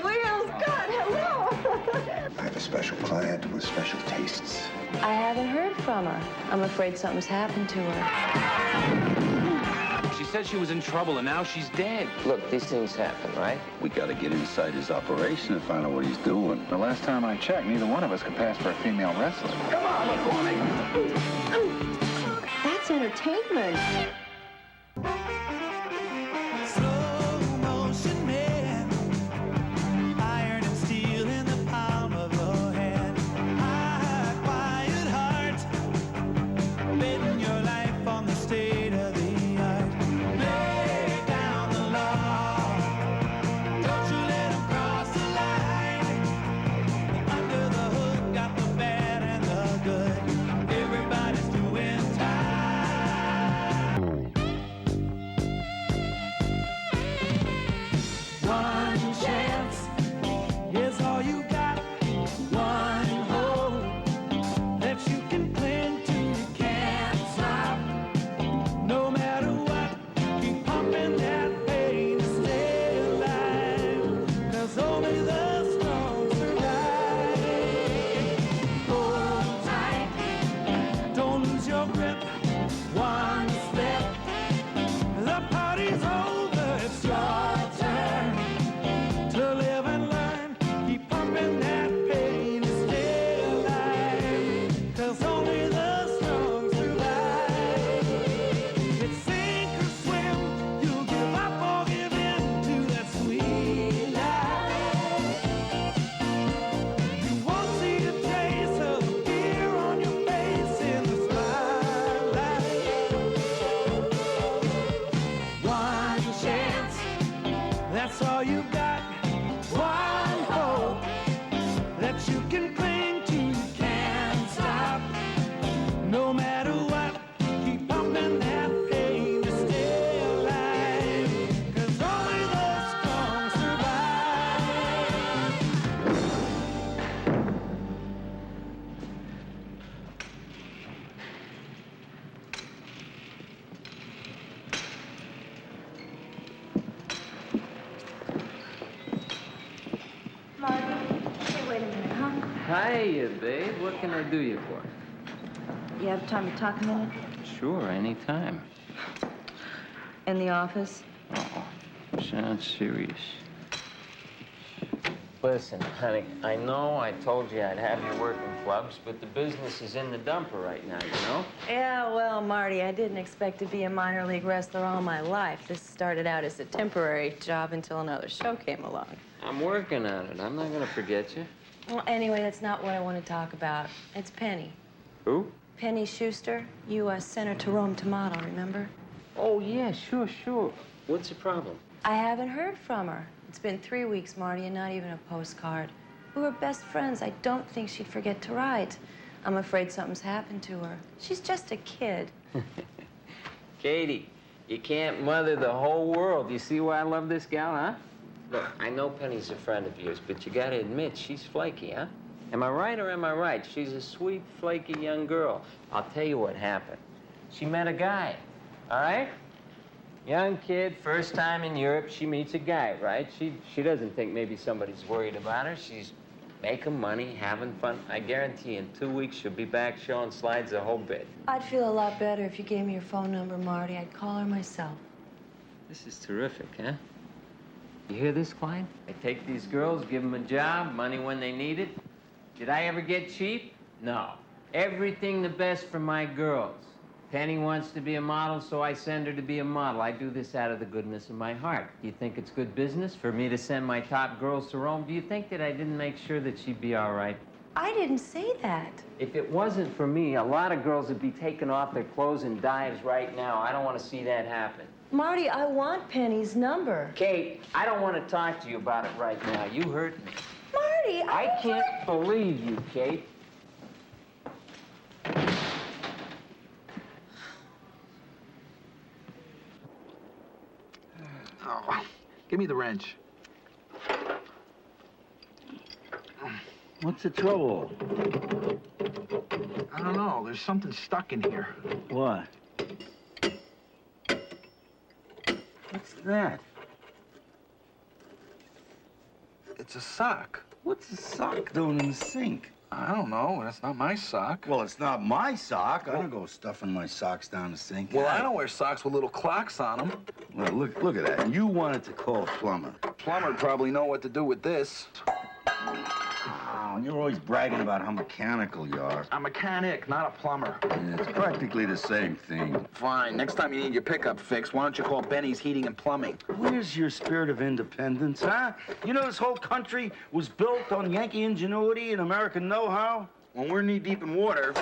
Will's God, hello. I have a special client with special tastes. I haven't heard from her. I'm afraid something's happened to her. She said she was in trouble, and now she's dead. Look, these things happen, right? We gotta get inside his operation and find out what he's doing. The last time I checked, neither one of us could pass for a female wrestler. Come on, McCormick. That's entertainment. Slow motion man, iron and steel in the palm of your hand. High, quiet heart, betting your life on the state of the art. Lay down the law, don't you let 'em cross the line. Under the hood, got the bad and the good. Everybody's doing time. One chance is all you got. One hope that you can cling to. You can't stop. No matter what, keep pumping that pain to stay alive. 'Cause only the strong survive. Hold tight, don't lose your grip. One step, the party's over. It's your turn to live and learn. Keep pumping that pain to stay alive. 'Cause only the strong survive. It's sink or swim. You'll give up or give in to that sweet life. You won't see the trace of the fear on your face in the spotlight. One chance, that's all you got. One hope that you can cling to. You can't stop. No matter what, keep pumping that pain to stay alive. 'Cause only the strong survive. Marty, hey, wait a minute, huh? Hiya, babe. What can I do you for? You have time to talk a minute? Sure, anytime. In the office? Sounds serious. Listen, honey, I know I told you I'd have you working clubs, but the business is in the dumper right now, you know? Yeah, well, Marty, I didn't expect to be a minor league wrestler all my life. This started out as a temporary job until another show came along. I'm working on it. I'm not gonna forget you. Well, anyway, that's not what I want to talk about. It's Penny. Who? Penny Schuster. You sent her to Rome to model, remember? Oh, yeah, sure. What's the problem? I haven't heard from her. It's been 3 weeks, Marty, and not even a postcard. We were best friends. I don't think she'd forget to write. I'm afraid something's happened to her. She's just a kid. Katie, you can't mother the whole world. You see why I love this gal, huh? Look, I know Penny's a friend of yours, but you gotta admit, she's flaky, huh? Am I right or am I right? She's a sweet, flaky young girl. I'll tell you what happened. She met a guy, all right? Young kid, first time in Europe, she meets a guy, right? She doesn't think maybe somebody's worried about her. She's making money, having fun. I guarantee in 2 weeks she'll be back showing slides a whole bit. I'd feel a lot better if you gave me your phone number, Marty. I'd call her myself. This is terrific, huh? You hear this, Clyde? I take these girls, give them a job, money when they need it. Did I ever get cheap? No. Everything the best for my girls. Penny wants to be a model, so I send her to be a model. I do this out of the goodness of my heart. Do you think it's good business for me to send my top girls to Rome? Do you think that I didn't make sure that she'd be all right? I didn't say that. If it wasn't for me, a lot of girls would be taking off their clothes in dives right now. I don't want to see that happen. Marty, I want Penny's number. Kate, I don't want to talk to you about it right now. You hurt me. Marty, I can't believe you, Kate. Oh, give me the wrench. What's the trouble? I don't know. There's something stuck in here. What? What's that? It's a sock. What's a sock doing in the sink? I don't know. That's not my sock. Well, it's not my sock. I don't go stuffing my socks down the sink. Well, I don't wear socks with little clocks on them. Well, look at that. You wanted to call a plumber. Plumber'd probably know what to do with this. Oh, you're always bragging about how mechanical you are. I'm a mechanic, not a plumber. Yeah, it's practically the same thing. Fine. Next time you need your pickup fixed, why don't you call Benny's Heating and Plumbing? Where's your spirit of independence, huh? You know this whole country was built on Yankee ingenuity and American know-how? When we're knee-deep in water,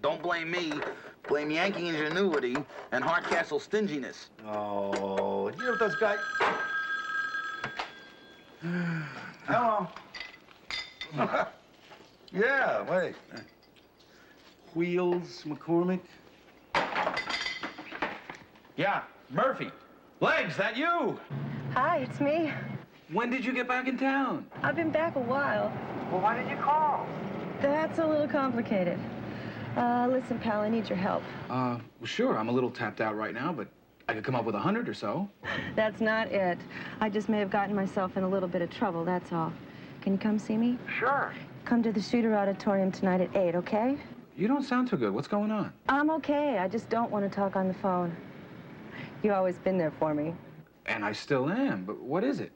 don't blame me. Blame Yankee ingenuity and Hardcastle stinginess. Oh, you know what those guys... Hello. Yeah, wait. Wheels, McCormick? Yeah, Murphy. Legs, that you? Hi, it's me. When did you get back in town? I've been back a while. Well, why didn't you call? That's a little complicated. Listen, pal, I need your help. Well, sure. I'm a little tapped out right now, but I could come up with 100 or so. That's not it. I just may have gotten myself in a little bit of trouble, that's all. Can you come see me? Sure. Come to the Shooter Auditorium tonight at 8, okay? You don't sound too good. What's going on? I'm okay. I just don't want to talk on the phone. You've always been there for me. And I still am, but what is it?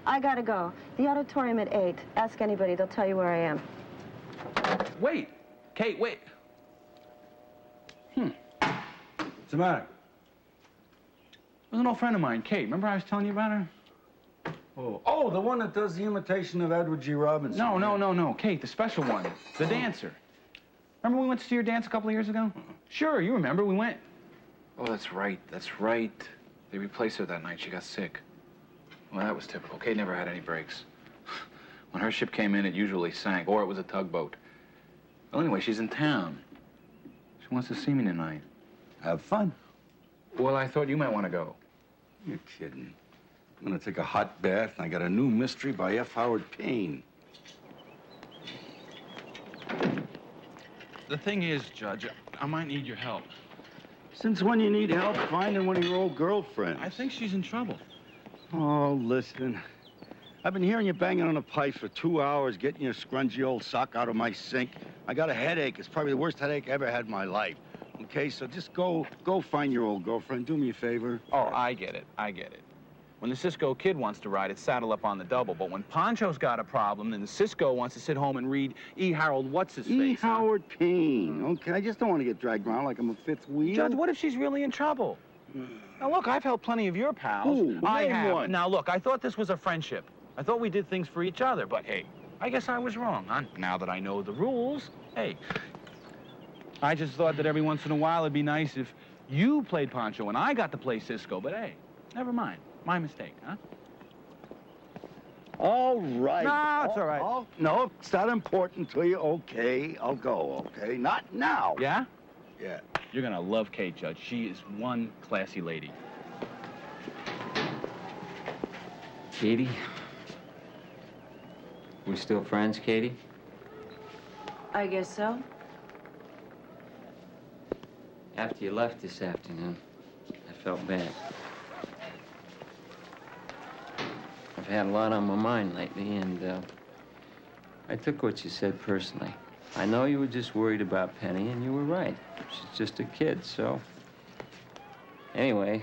I gotta go. The auditorium at 8. Ask anybody. They'll tell you where I am. Wait. Kate, wait. What's the matter? There's an old friend of mine, Kate. Remember I was telling you about her? Oh, the one that does the imitation of Edward G. Robinson. No. Kate, the special one. The dancer. Remember we went to see her dance a couple of years ago? Sure, you remember. We went. Oh, that's right. That's right. They replaced her that night. She got sick. Well, that was typical. Kate never had any breaks. When her ship came in, it usually sank, or it was a tugboat. Well, anyway, she's in town. She wants to see me tonight. Have fun. Well, I thought you might want to go. You're kidding. I'm gonna take a hot bath, and I got a new mystery by F. Howard Payne. The thing is, Judge, I might need your help. Since when you need help finding one of your old girlfriends? I think she's in trouble. Oh, listen. I've been hearing you banging on the pipes for 2 hours, getting your scrungy old sock out of my sink. I got a headache. It's probably the worst headache I ever had in my life. Okay, so just go find your old girlfriend. Do me a favor. Oh, I get it. When the Cisco kid wants to ride, it's saddle up on the double. But when Poncho's got a problem, then the Cisco wants to sit home and read E. Harold What's-His-Face. E. Howard Payne. Okay, I just don't want to get dragged around like I'm a fifth wheel. Judge, what if she's really in trouble? Now, look, I've helped plenty of your pals. Ooh, I name have. one. Now, look, I thought this was a friendship. I thought we did things for each other. But, hey, I guess I was wrong. Now that I know the rules, hey, I just thought that every once in a while it'd be nice if you played Poncho and I got to play Cisco. But, hey, never mind. My mistake, huh? All right. No, it's all right. No, it's not important to you. Okay, I'll go, okay? Not now. Yeah? Yeah. You're gonna love Kate, Judge. She is one classy lady. Katie? We still friends, Katie? I guess so. After you left this afternoon, I felt bad. I've had a lot on my mind lately, and I took what you said personally. I know you were just worried about Penny, and you were right. She's just a kid, so... Anyway,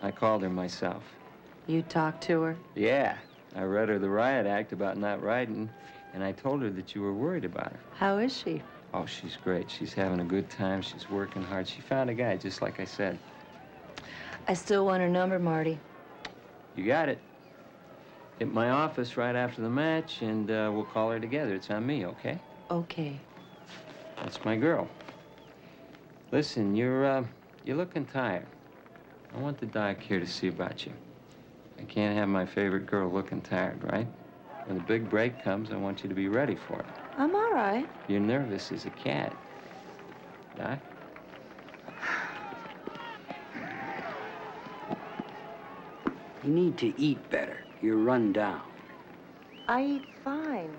I called her myself. You talked to her? Yeah. I read her the riot act about not riding, and I told her that you were worried about her. How is she? Oh, she's great. She's having a good time. She's working hard. She found a guy, just like I said. I still want her number, Marty. You got it. Hit my office right after the match, and we'll call her together. It's on me, okay? Okay. That's my girl. Listen, you're looking tired. I want the doc here to see about you. I can't have my favorite girl looking tired, right? When the big break comes, I want you to be ready for it. I'm all right. You're nervous as a cat. Doc? You need to eat better. You're run down. I eat fine.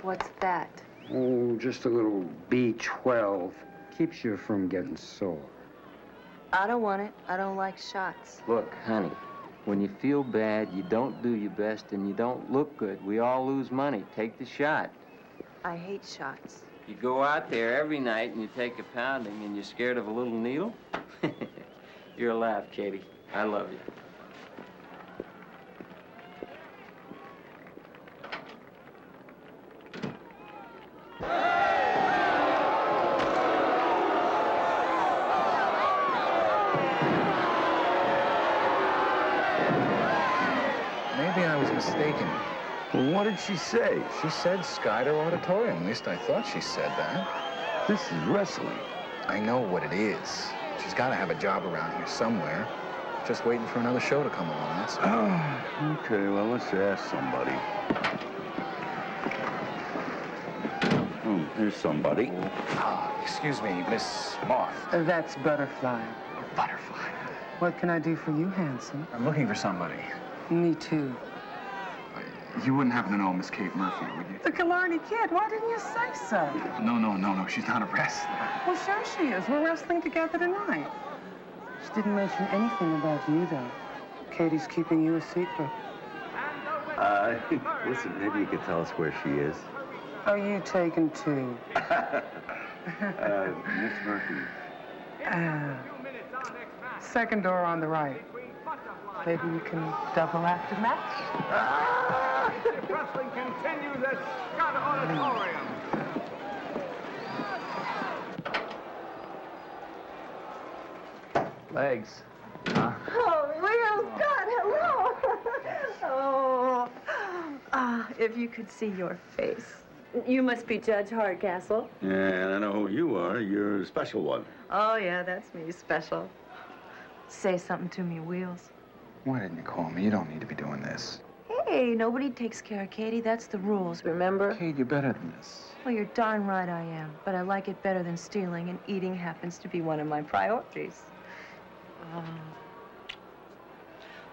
What's that? Oh, just a little B12. Keeps you from getting sore. I don't want it. I don't like shots. Look, honey, when you feel bad, you don't do your best and you don't look good. We all lose money. Take the shot. I hate shots. You go out there every night and you take a pounding and you're scared of a little needle? You're a laugh, Katie. I love you. Maybe I was mistaken. Well, what did she say? She said Skyder Auditorium. At least I thought she said that. This is wrestling. I know what it is. She's got to have a job around here somewhere. Just waiting for another show to come along, that's all. Oh, okay, well, let's ask somebody. Oh, here's somebody. Excuse me, Miss Moth. That's Butterfly. Butterfly. What can I do for you, handsome? I'm looking for somebody. Me too. You wouldn't happen to know Miss Kate Murphy, would you? The Killarney Kid, why didn't you say so? No, she's not a wrestler. Well, sure she is. We're wrestling together tonight. She didn't mention anything about you, though. Katie's keeping you a secret. Listen, maybe you could tell us where she is. Are you taken too? Miss Murphy. Second door on the right. Maybe we can double after match. Wrestling continues at Scott Auditorium. Legs. Oh, Will, God, hello. If you could see your face. You must be Judge Hardcastle. Yeah, and I know who you are. You're a special one. Oh, yeah, that's me, special. Say something to me, Wheels. Why didn't you call me? You don't need to be doing this. Hey, nobody takes care of Katie. That's the rules, remember? Kate, you're better than this. Well, you're darn right I am. But I like it better than stealing, and eating happens to be one of my priorities.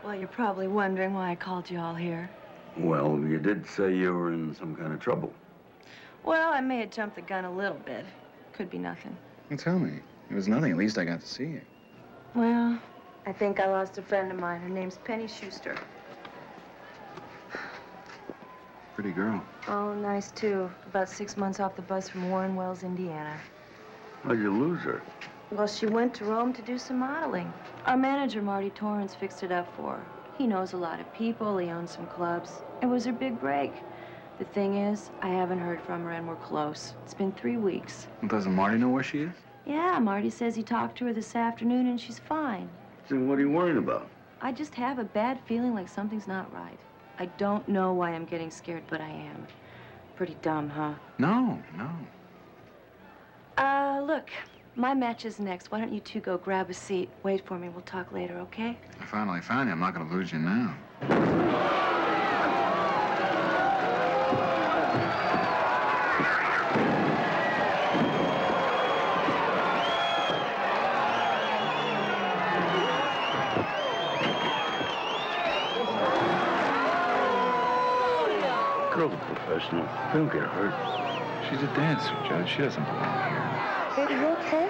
Well, you're probably wondering why I called you all here. Well, you did say you were in some kind of trouble. Well, I may have jumped the gun a little bit. Could be nothing. Well, tell me. It was nothing. At least I got to see you. Well, I think I lost a friend of mine. Her name's Penny Schuster. Pretty girl. Oh, nice, too. About 6 months off the bus from Warren Wells, Indiana. How'd you lose her? Well, she went to Rome to do some modeling. Our manager, Marty Torrance, fixed it up for her. He knows a lot of people. He owns some clubs. It was her big break. The thing is, I haven't heard from her, and we're close. It's been 3 weeks. Doesn't Marty know where she is? Yeah, Marty says he talked to her this afternoon, and she's fine. Then what are you worried about? I just have a bad feeling like something's not right. I don't know why I'm getting scared, but I am. Pretty dumb, huh? No. Look, my match is next. Why don't you two go grab a seat? Wait for me. We'll talk later, okay? I finally found you. I'm not going to lose you now. Girl's a professional. Don't get hurt. She's a dancer, Judge. She doesn't belong here. Katie, you okay?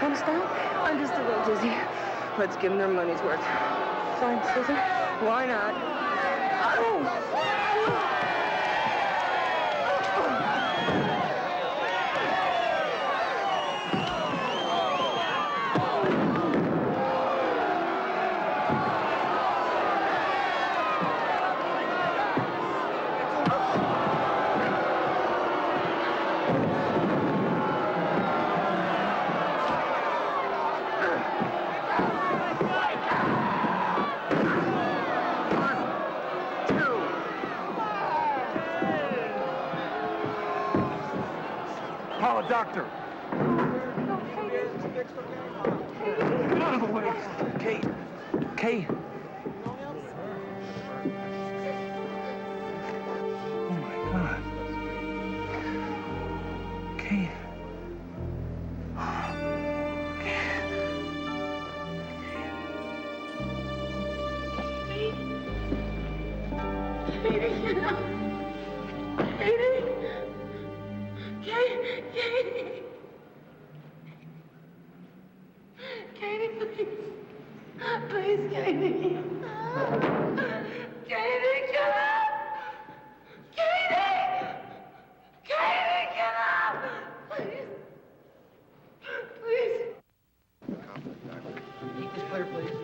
Understand? I'm just a little dizzy. Let's give them their money's worth. Fine, scissor. Why not? Call a doctor. Get out of the way. Kate. Kate. Oh, my God. Kate. Katie, please. Please, Katie. Katie, get up! Katie! Katie, get up! Please. Please. Keep this clear, please.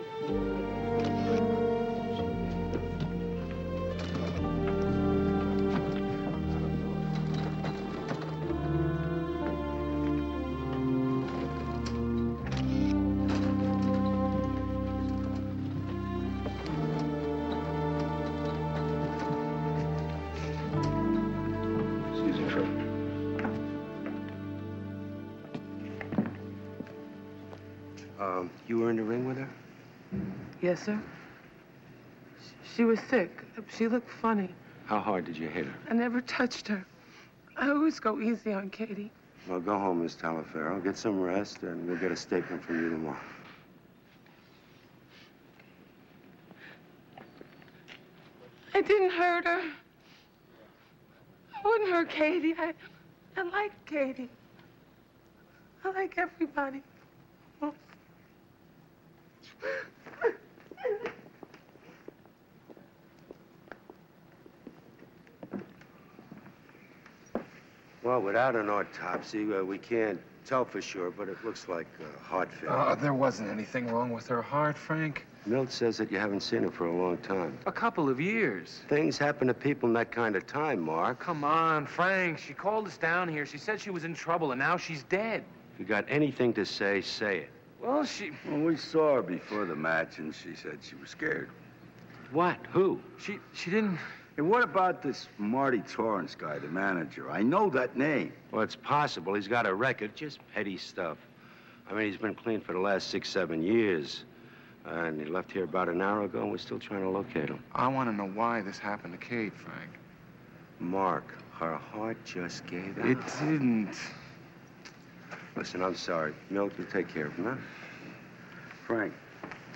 Excuse me, Fred. You were in the ring with her? Yes, sir. She was sick. She looked funny. How hard did you hit her? I never touched her. I always go easy on Katie. Well, go home, Miss Talaferro. Get some rest, and we'll get a statement from you tomorrow. I didn't hurt her. I wouldn't hurt Katie. I like Katie. I like everybody. Well, without an autopsy, we can't tell for sure, but it looks like heart failure. There wasn't anything wrong with her heart, Frank. Milt says that you haven't seen her for a long time. A couple of years. Things happen to people in that kind of time, Mark. Come on, Frank. She called us down here. She said she was in trouble, and now she's dead. If you got anything to say, say it. Well, Well, we saw her before the match, and she said she was scared. What? Who? She didn't... And what about this Marty Torrance guy, the manager? I know that name. Well, it's possible. He's got a record. Just petty stuff. I mean, he's been clean for the last 6, 7 years. And he left here about an hour ago, and we're still trying to locate him. I want to know why this happened to Kate, Frank. Mark, her heart just gave out. It didn't. Listen, I'm sorry. Milt, you take care of him, huh? Frank,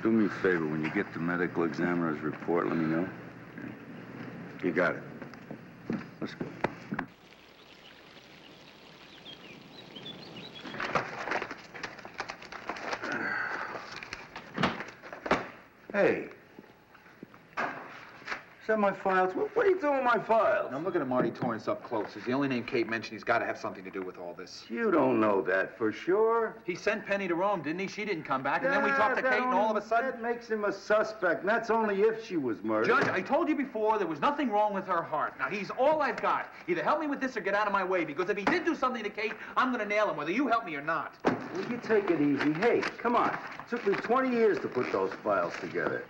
do me a favor. When you get the medical examiner's report, let me know. You got it. Let's go. Hey. Is that my files? What are you doing with my files? I'm looking at Marty Torrance up close. He's the only name Kate mentioned. He's got to have something to do with all this. You don't know that for sure. He sent Penny to Rome, didn't he? She didn't come back. And then we talked to Kate, and all of a sudden... That makes him a suspect, and that's only if she was murdered. Judge, I told you before there was nothing wrong with her heart. Now, he's all I've got. Either help me with this or get out of my way, because if he did do something to Kate, I'm going to nail him, whether you help me or not. Will you take it easy? Hey, come on. It took me 20 years to put those files together.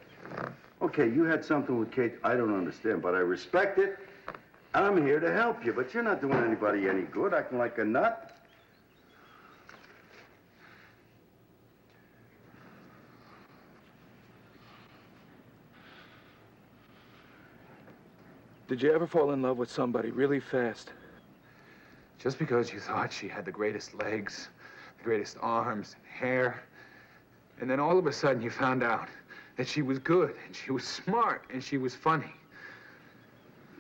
Okay, you had something with Kate I don't understand, but I respect it. I'm here to help you, but you're not doing anybody any good, acting like a nut. Did you ever fall in love with somebody really fast? Just because you thought she had the greatest legs, the greatest arms, and hair, and then all of a sudden you found out that she was good, and she was smart, and she was funny.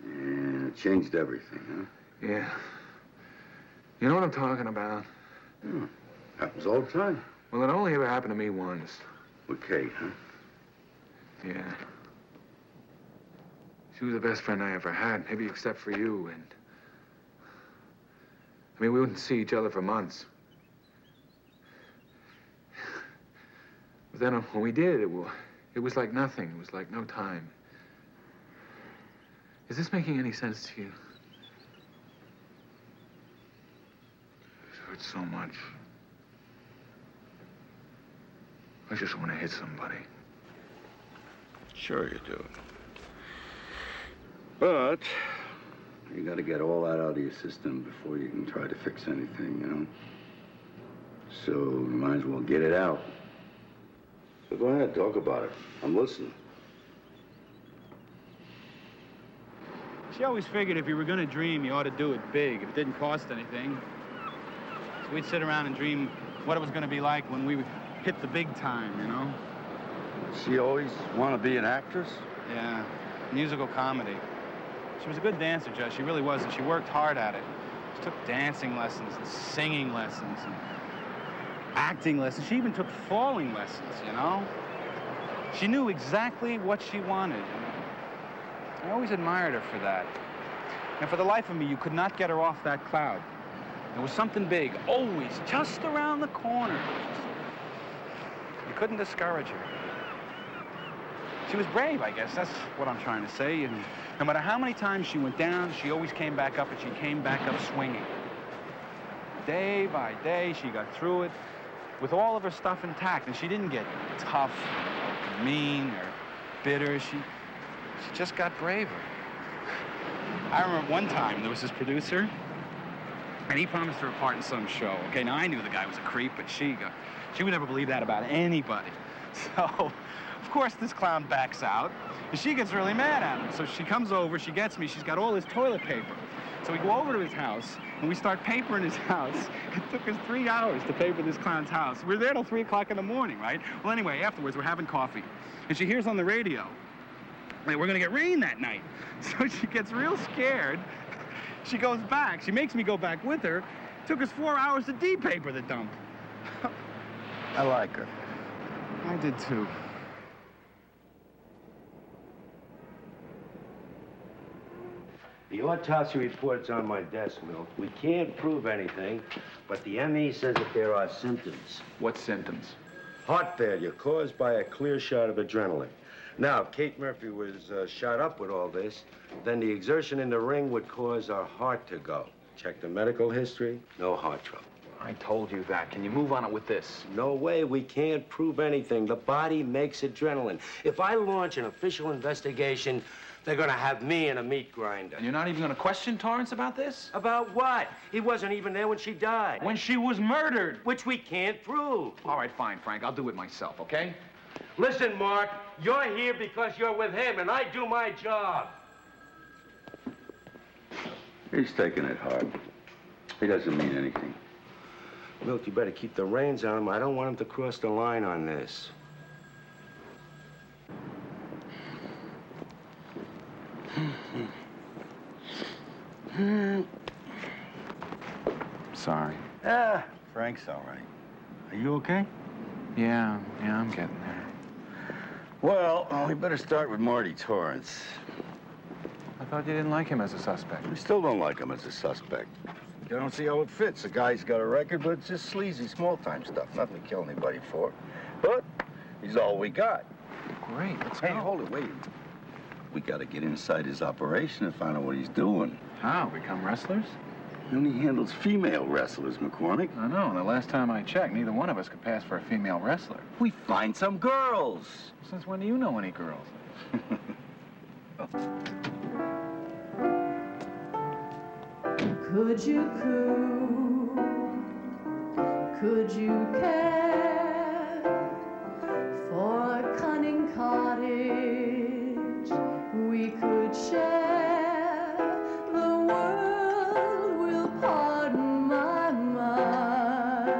Yeah, it changed everything, huh? Yeah. You know what I'm talking about? Hmm. Happens all the time. Well, it only ever happened to me once. With Kate, huh? Yeah. She was the best friend I ever had, maybe except for you, and... I mean, we wouldn't see each other for months. But then when we did, it was like nothing. It was like no time. Is this making any sense to you? It hurts so much. I just want to hit somebody. Sure you do. But You got to get all that out of your system before you can try to fix anything, you know? So you might as well get it out. So go ahead, talk about it. I'm listening. She always figured if you were going to dream, you ought to do it big. If it didn't cost anything. So we'd sit around and dream what it was going to be like when we hit the big time, you know? She always want to be an actress? Yeah, musical comedy. She was a good dancer, Judge. She really was, and she worked hard at it. She took dancing lessons and singing lessons and acting lessons. She even took falling lessons, you know? She knew exactly what she wanted. I always admired her for that. And for the life of me, you could not get her off that cloud. There was something big, always, just around the corner. You couldn't discourage her. She was brave, I guess. That's what I'm trying to say. And no matter how many times she went down, she always came back up, and she came back up swinging. Day by day, she got through it with all of her stuff intact, and she didn't get tough, or mean, or bitter. She just got braver. I remember one time there was this producer, and he promised her a part in some show. Okay, now I knew the guy was a creep, but she would never believe that about anybody. So, of course, this clown backs out, and she gets really mad at him. So she comes over, she gets me, she's got all his toilet paper. So we go over to his house, and we start papering his house. It took us 3 hours to paper this clown's house. We were there till 3 o'clock in the morning, right? Well, anyway, afterwards, we're having coffee, and she hears on the radio that we're gonna get rain that night. So she gets real scared. She goes back. She makes me go back with her. It took us 4 hours to de-paper the dump. I like her. I did too. The autopsy report's on my desk, Milt. We can't prove anything, but the ME says that there are symptoms. What symptoms? Heart failure caused by a clear shot of adrenaline. Now, if Kate Murphy was shot up with all this, then the exertion in the ring would cause her heart to go. Check the medical history, no heart trouble. I told you that. Can you move on it with this? No way. We can't prove anything. The body makes adrenaline. If I launch an official investigation, they're going to have me in a meat grinder. And you're not even going to question Torrance about this? About what? He wasn't even there when she died. When she was murdered. Which we can't prove. All right, fine, Frank. I'll do it myself, okay? Listen, Mark, you're here because you're with him, and I do my job. He's taking it hard. He doesn't mean anything. Milt, you better keep the reins on him. I don't want him to cross the line on this. Sorry. Frank's all right. Are you okay? Yeah, I'm getting there. Well, we better start with Marty Torrance. I thought you didn't like him as a suspect. We still don't like him as a suspect. You don't see how it fits. The guy's got a record, but it's just sleazy, small-time stuff. Nothing to kill anybody for. But he's all we got. Great, let's Hey, go. hold it, wait. We got to get inside his operation and find out what he's doing. How? Become wrestlers? He only handles female wrestlers, McCormick. I know, and the last time I checked, neither one of us could pass for a female wrestler. We find some girls. Since when do you know any girls? Could you coo? Could you care for a cunning cottage we could share? The world will pardon my mush,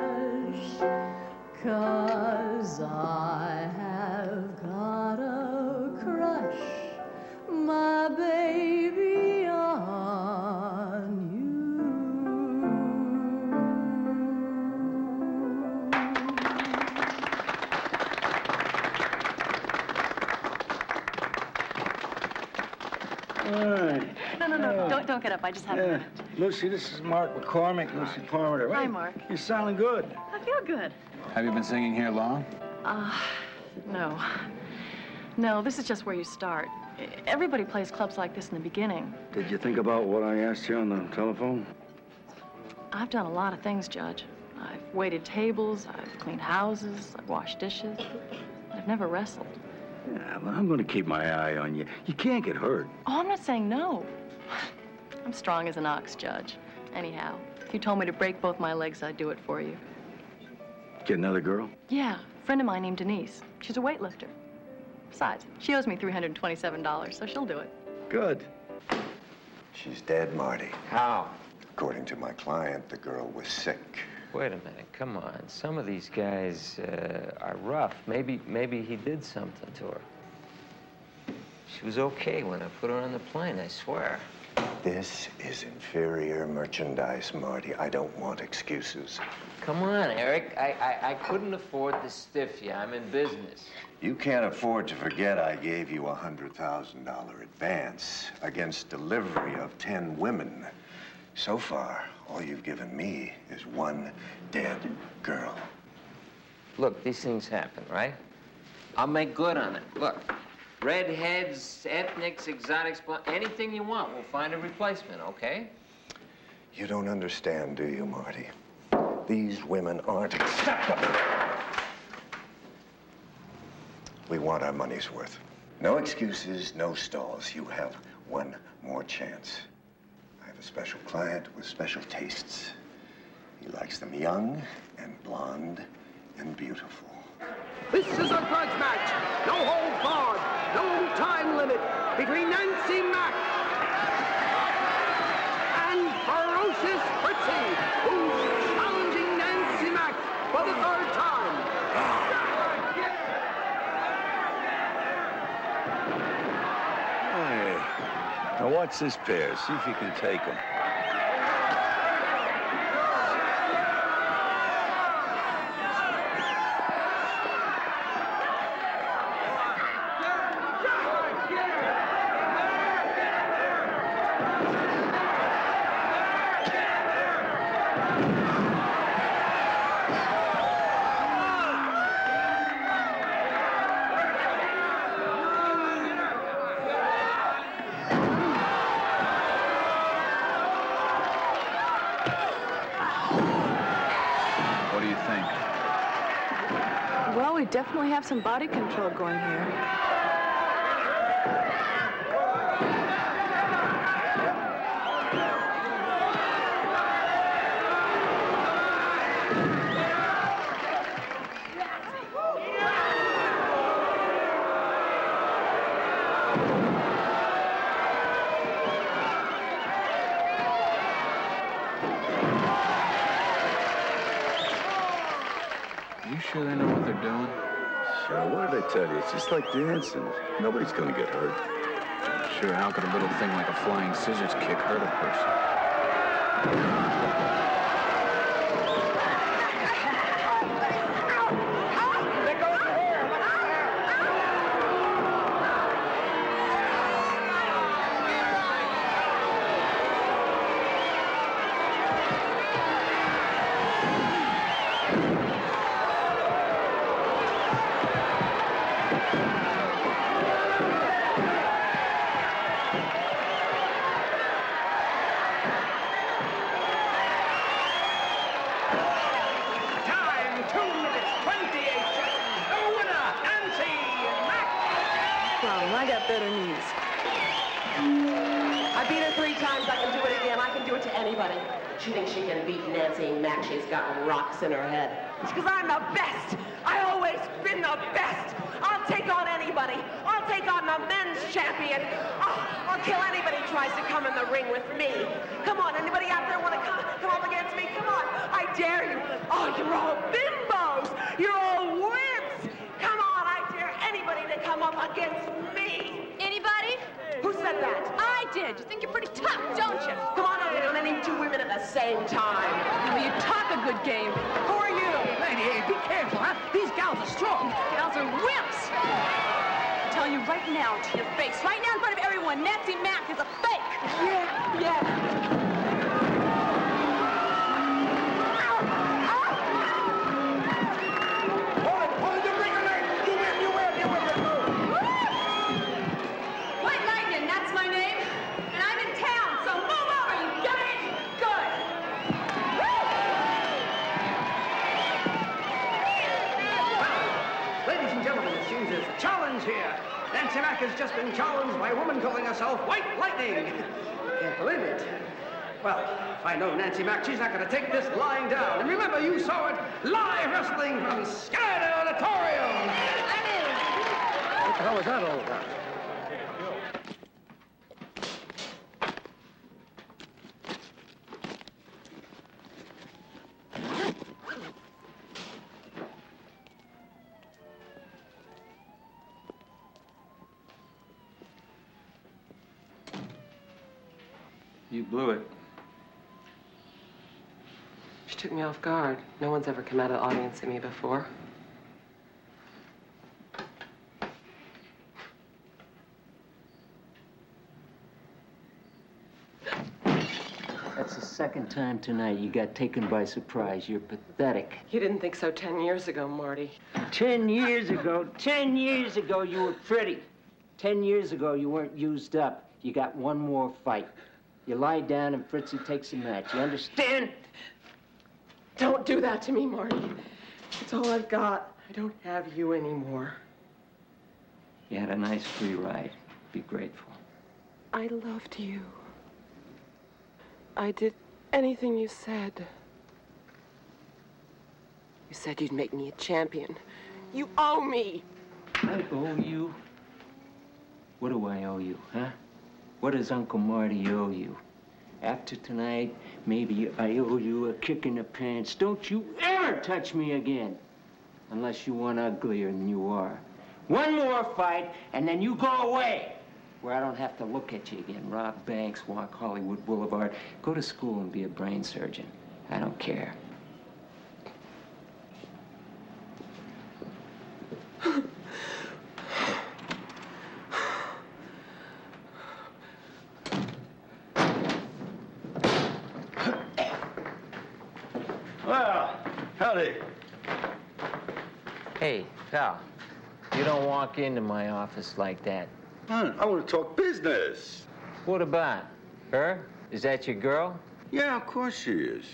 'cause I have got a crush, my baby, on you. All right. No, don't get up. I just have a minute. Lucy, this is Mark McCormick, Lucy Parmenter. Hi, Hey, Mark. You're sounding good. I feel good. Have you been singing here long? No. No, this is just where you start. Everybody plays clubs like this in the beginning. Did you think about what I asked you on the telephone? I've done a lot of things, Judge. I've waited tables, I've cleaned houses, I've washed dishes. I've never wrestled. Yeah, well, I'm going to keep my eye on you. You can't get hurt. Oh, I'm not saying no. I'm strong as an ox, Judge. Anyhow, if you told me to break both my legs, I'd do it for you. Get another girl? Yeah, a friend of mine named Denise. She's a weightlifter. Besides, she owes me $327, so she'll do it. Good. She's dead, Marty. How? According to my client, the girl was sick. Wait a minute, come on. Some of these guys are rough. Maybe he did something to her. She was okay when I put her on the plane, I swear. This is inferior merchandise, Marty. I don't want excuses. Come on, Eric. I couldn't afford to stiff you. I'm in business. You can't afford to forget I gave you a $100,000 advance against delivery of 10 women. So far, all you've given me is one dead girl. Look, these things happen, right? I'll make good on it. Look, redheads, ethnics, exotics, anything you want, we'll find a replacement, okay? You don't understand, do you, Marty? These women aren't acceptable. We want our money's worth. No excuses, no stalls. You have one more chance. I have a special client with special tastes. He likes them young and blonde and beautiful. This is a grudge match. No hold barred. No time limit between Nancy Mack and Ferocious Fritzy, who's challenging Nancy Mack for the third time. Hey, now watch this pair. See if you can take them. Well, we definitely have some body control going here. You sure they know what they're doing? Sure, what did I tell you? It's just like dancing. Nobody's gonna get hurt. Sure, how could a little thing like a flying scissors kick hurt a person? I got better knees. I beat her 3 times. I can do it again. I can do it to anybody. She thinks she can beat Nancy Mack. She's got rocks in her head. It's because I'm the best. I always been the best. I'll take on anybody. I'll take on the men's champion. I'll kill anybody who tries to come in the ring with me. Come on, anybody out there want to come up against me? Come on, I dare you. Oh, you're all bimbos. You're all wimps. Come on, I dare anybody to come up against me. Anybody? Who said that? I did. You think you're pretty tough, don't you? Come on, I don't need 2 women at the same time. Well, you talk a good game. Who are you? Lady, hey, be careful, huh? These gals are strong. Gals are wimps. I tell you right now to your face, right now in front of everyone, Nancy Mack is a fake. Yeah. Challenge here. Nancy Mack has just been challenged by a woman calling herself White Lightning. Believe it. Well, if I know Nancy Mack, she's not going to take this lying down. And remember, you saw it live wrestling from Sky Auditorium. What the hell was that all about? You blew it. She took me off guard. No one's ever come out of the audience at me before. That's the second time tonight you got taken by surprise. You're pathetic. You didn't think so 10 years ago, Marty. 10 years ago you were pretty. 10 years ago you weren't used up. You got one more fight. You lie down and Fritzy takes a match. You understand? Don't do that to me, Marty. It's all I've got. I don't have you anymore. You had a nice free ride. Be grateful. I loved you. I did anything you said. You said you'd make me a champion. You owe me. I owe you? What do I owe you, huh? What does Uncle Marty owe you? After tonight, maybe I owe you a kick in the pants. Don't you ever touch me again. Unless you want uglier than you are. One more fight, and then you go away. Where I don't have to look at you again. Rob banks, walk Hollywood Boulevard. Go to school and be a brain surgeon. I don't care. Well, howdy. Hey, pal, you don't walk into my office like that. I want to talk business. What about? Her? Is that your girl? Yeah, of course she is.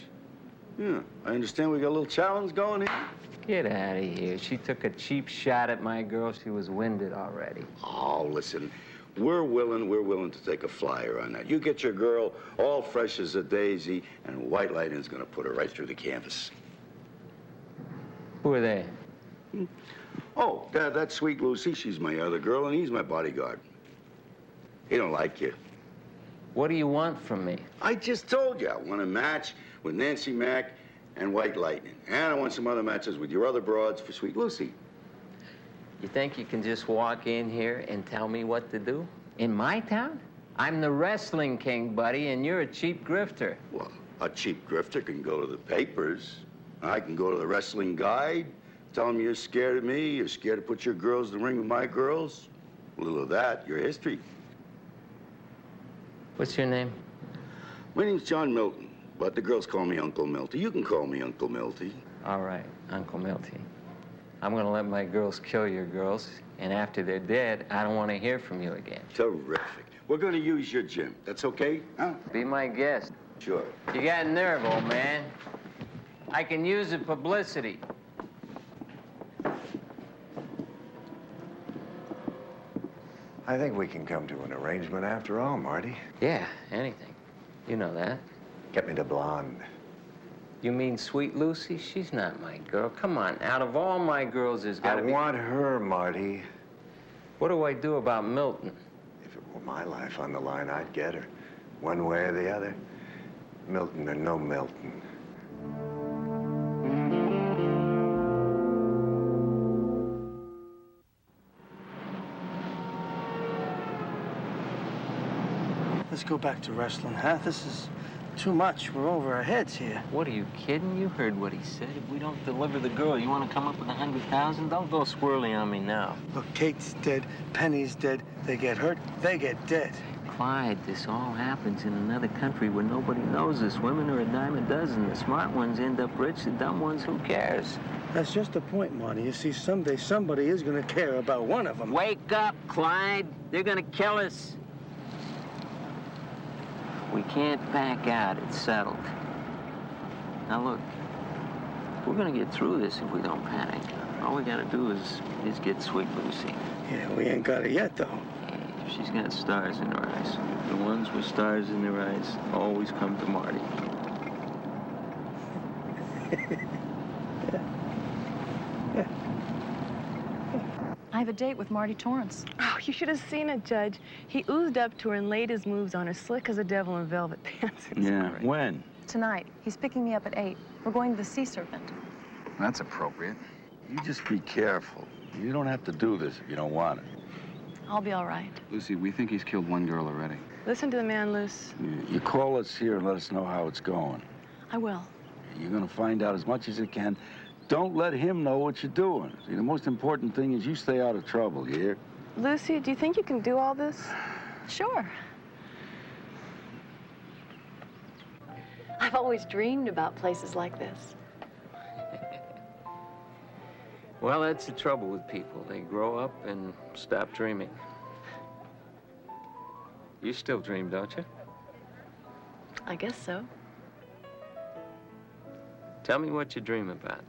Yeah, I understand we got a little challenge going here. Get out of here. She took a cheap shot at my girl. She was winded already. Oh, listen, we're willing to take a flyer on that. You get your girl all fresh as a daisy, and White Lightning's gonna put her right through the canvas. Who are they? Oh, that's Sweet Lucy. She's my other girl, and he's my bodyguard. He don't like you. What do you want from me? I just told you. I want a match with Nancy Mack and White Lightning. And I want some other matches with your other broads for Sweet Lucy. You think you can just walk in here and tell me what to do? In my town? I'm the wrestling king, buddy, and you're a cheap grifter. Well, a cheap grifter can go to the papers. I can go to the Wrestling Guide, tell them you're scared of me, you're scared to put your girls in the ring with my girls. A little of that, your history. What's your name? My name's John Milton, but the girls call me Uncle Milty. You can call me Uncle Milty. All right, Uncle Milty. I'm gonna let my girls kill your girls, and after they're dead, I don't want to hear from you again. Terrific. We're gonna use your gym. That's okay? Huh? Be my guest. Sure. You got nerve, old man. I can use the publicity. I think we can come to an arrangement after all, Marty. Yeah, anything. You know that. Get me the blonde. You mean Sweet Lucy? She's not my girl. Come on, out of all my girls, there's gotta be... I want her, Marty. What do I do about Milton? If it were my life on the line, I'd get her. One way or the other. Milton or no Milton. Let's go back to wrestling, huh? This is too much. We're over our heads here. What, are you kidding? You heard what he said. If we don't deliver the girl, you want to come up with 100,000? Don't go swirly on me now. Look, Kate's dead, Penny's dead. They get hurt, they get dead. Clyde, this all happens in another country where nobody knows this. Women are a dime a dozen. The smart ones end up rich, the dumb ones, who cares? That's just the point, Marty. You see, someday somebody is going to care about one of them. Wake up, Clyde. They're going to kill us. We can't back out. It's settled. Now, look, we're going to get through this if we don't panic. All we got to do is get Sweet Lucy. Yeah, we ain't got it yet, though. If she's got stars in her eyes. The ones with stars in their eyes always come to Marty. I have a date with Marty Torrance. Oh, you should have seen it, Judge. He oozed up to her and laid his moves on her slick as a devil in velvet pants. Yeah, when? Tonight. He's picking me up at 8. We're going to the Sea Serpent. That's appropriate. You just be careful. You don't have to do this if you don't want it. I'll be all right. Lucy, we think he's killed one girl already. Listen to the man, Luce. You call us here and let us know how it's going. I will. You're gonna find out as much as you can. Don't let him know what you're doing. See, the most important thing is you stay out of trouble, you hear? Lucy, do you think you can do all this? Sure. I've always dreamed about places like this. Well, that's the trouble with people. They grow up and stop dreaming. You still dream, don't you? I guess so. Tell me what you dream about.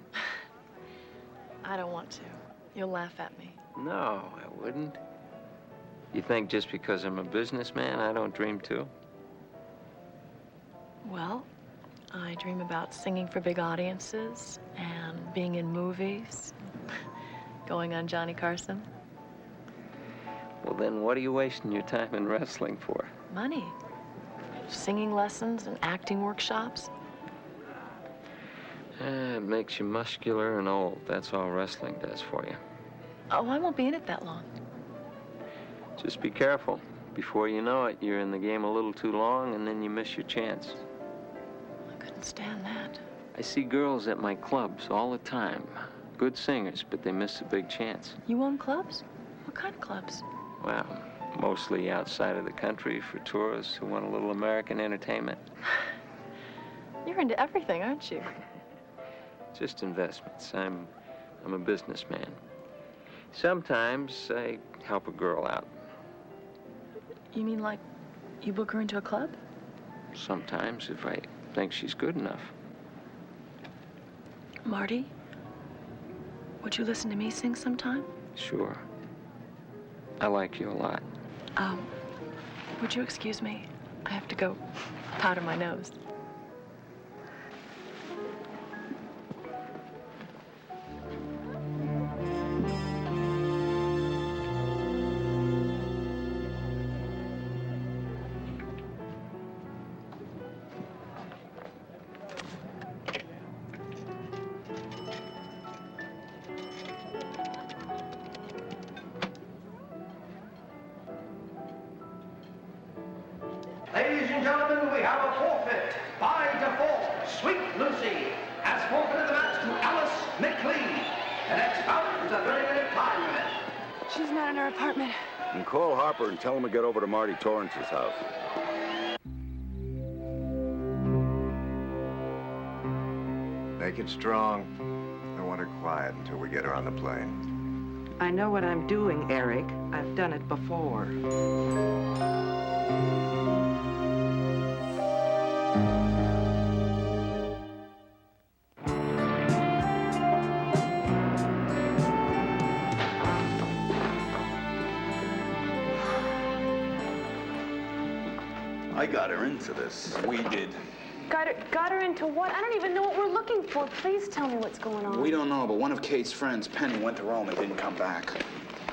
I don't want to. You'll laugh at me. No, I wouldn't. You think just because I'm a businessman, I don't dream too? Well, I dream about singing for big audiences and being in movies, going on Johnny Carson. Well, then what are you wasting your time in wrestling for? Money. Singing lessons and acting workshops. It makes you muscular and old. That's all wrestling does for you. Oh, I won't be in it that long. Just be careful. Before you know it, you're in the game a little too long, and then you miss your chance. I couldn't stand that. I see girls at my clubs all the time. Good singers, but they miss a big chance. You own clubs? What kind of clubs? Well, mostly outside of the country for tourists who want a little American entertainment. You're into everything, aren't you? Just investments. I'm a businessman. Sometimes I help a girl out. You mean like you book her into a club? Sometimes, if I think she's good enough. Marty, would you listen to me sing sometime? Sure. I like you a lot. Would you excuse me? I have to go powder my nose. Ladies and gentlemen, we have a forfeit by default. Sweet Lucy has forfeited the match to Alice McLean. The next bout is a 30-minute time limit. She's not in her apartment. And call Harper and tell him to get over to Marty Torrance's house. Make it strong. I want her quiet until we get her on the plane. I know what I'm doing, Eric. I've done it before. I got her into this. We did. Got her into what? I don't even know what we're looking for. Please tell me what's going on. We don't know, but one of Kate's friends, Penny, went to Rome and didn't come back.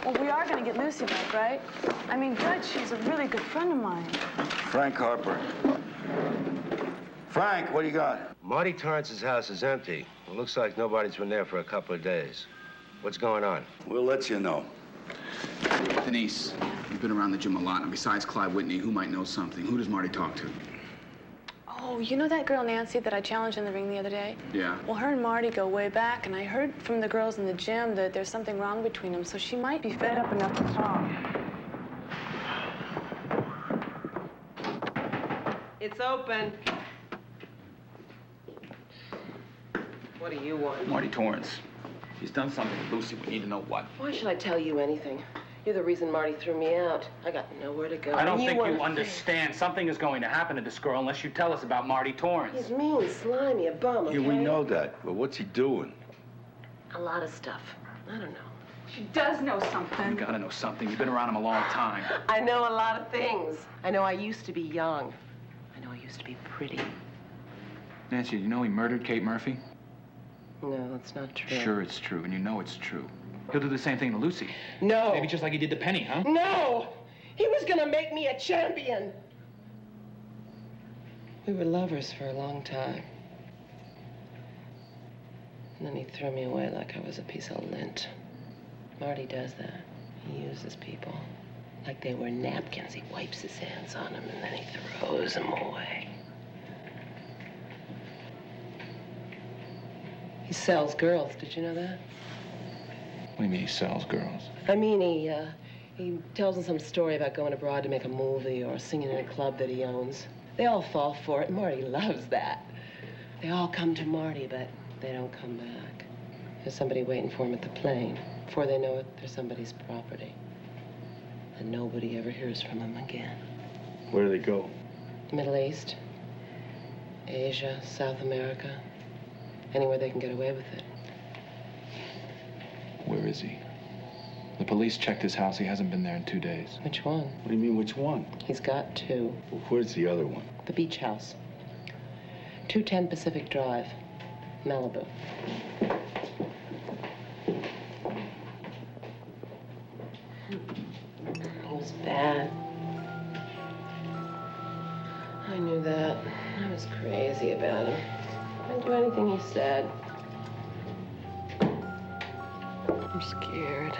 Well, we are going to get Lucy back, right? I mean, Judge, she's a really good friend of mine. Frank Harper. Frank, what do you got? Marty Torrance's house is empty. It looks like nobody's been there for a couple of days. What's going on? We'll let you know. Denise, you've been around the gym a lot, and besides Clyde Whitney, who might know something? Who does Marty talk to? Oh, you know that girl Nancy that I challenged in the ring the other day? Yeah. Well, her and Marty go way back, and I heard from the girls in the gym that there's something wrong between them, so she might be fed up enough to talk. It's open. What do you want? Marty Torrance. He's done something with Lucy. We need to know what. Why should I tell you anything? You're the reason Marty threw me out. I got nowhere to go. I don't think you weren't understand. Something is going to happen to this girl unless you tell us about Marty Torrance. He's mean, slimy, a bum, okay? Yeah, we know that, but what's he doing? A lot of stuff. I don't know. She does know something. You gotta know something. You've been around him a long time. I know a lot of things. I know I used to be young. I know I used to be pretty. Nancy, you know he murdered Kate Murphy? No, that's not true. Sure it's true, and you know it's true. He'll do the same thing to Lucy. No. Maybe just like he did to Penny, huh? No! He was gonna make me a champion. We were lovers for a long time. And then he threw me away like I was a piece of lint. Marty does that. He uses people like they were napkins. He wipes his hands on them and then he throws them away. He sells girls. Did you know that? What do you mean he sells girls? I mean, he tells them some story about going abroad to make a movie or singing in a club that he owns. They all fall for it. Marty loves that. They all come to Marty, but they don't come back. There's somebody waiting for him at the plane. Before they know it, they're somebody's property. And nobody ever hears from them again. Where do they go? Middle East, Asia, South America, anywhere they can get away with it. Where is he? The police checked his house. He hasn't been there in 2 days. Which one? What do you mean, which one? He's got two. Where's the other one? The beach house. 210 Pacific Drive, Malibu. He was bad. I knew that. I was crazy about him. I'd do anything he said. I'm scared.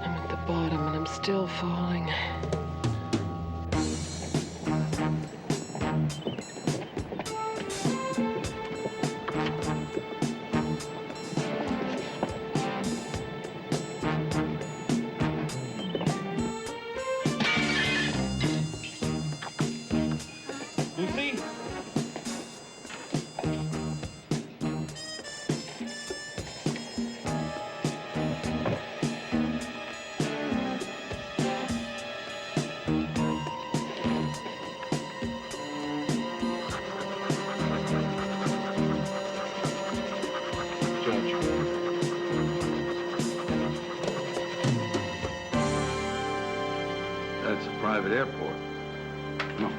I'm at the bottom and I'm still falling. Lucy? That's a private airport. No.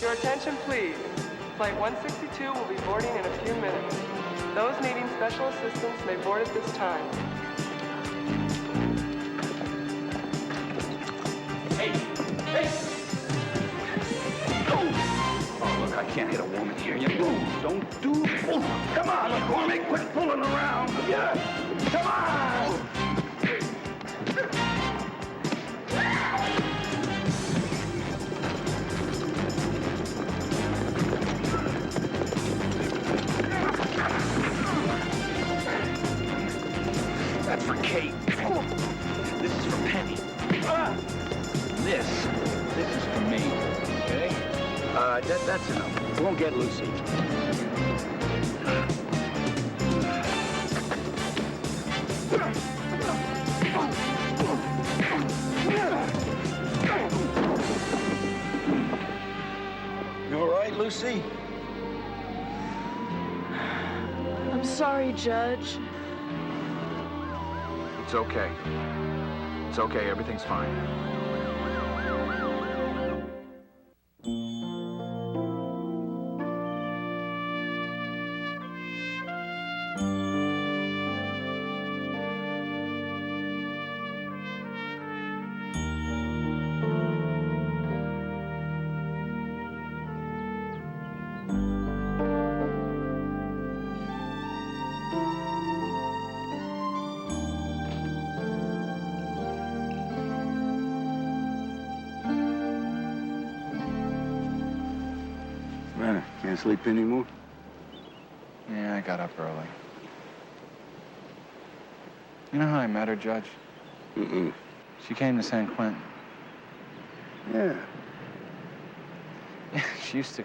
Your attention, please. Flight 162 will be boarding in a few minutes. Those needing special assistance may board at this time. Hey! Hey! Oh, look, I can't hit a woman here. You don't do. Come on, McCormick, quit fooling around. Yeah. Come on. That's for Kate. This is for Penny. This is for me. Okay? That's enough. We won't get Lucy. You all right, Lucy? I'm sorry, Judge. It's okay. It's okay. Everything's fine. Can't sleep anymore? Yeah, I got up early. You know how I met her, Judge? Mm-mm. She came to San Quentin. Yeah. She used to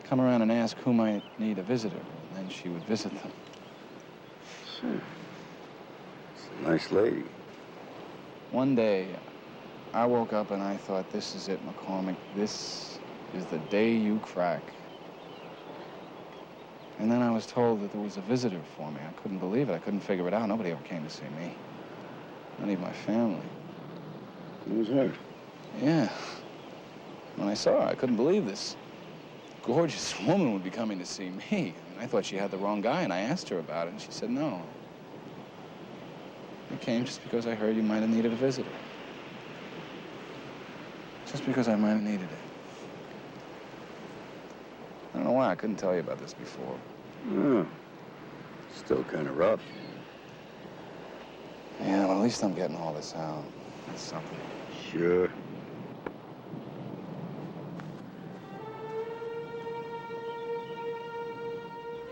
come around and ask who might need a visitor, and then she would visit them. Sure. She's a nice lady. One day, I woke up and I thought, this is it, McCormick. This is the day you crack. And then I was told that there was a visitor for me. I couldn't believe it. I couldn't figure it out. Nobody ever came to see me. Not even my family. It was her. Yeah. When I saw her, I couldn't believe this gorgeous woman would be coming to see me. And I thought she had the wrong guy, and I asked her about it, and she said no. I came just because I heard you might have needed a visitor. Just because I might have needed it. I don't know why I couldn't tell you about this before. Oh. Still kind of rough. Yeah, well, at least I'm getting all this out. That's something. Sure.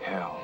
Hell.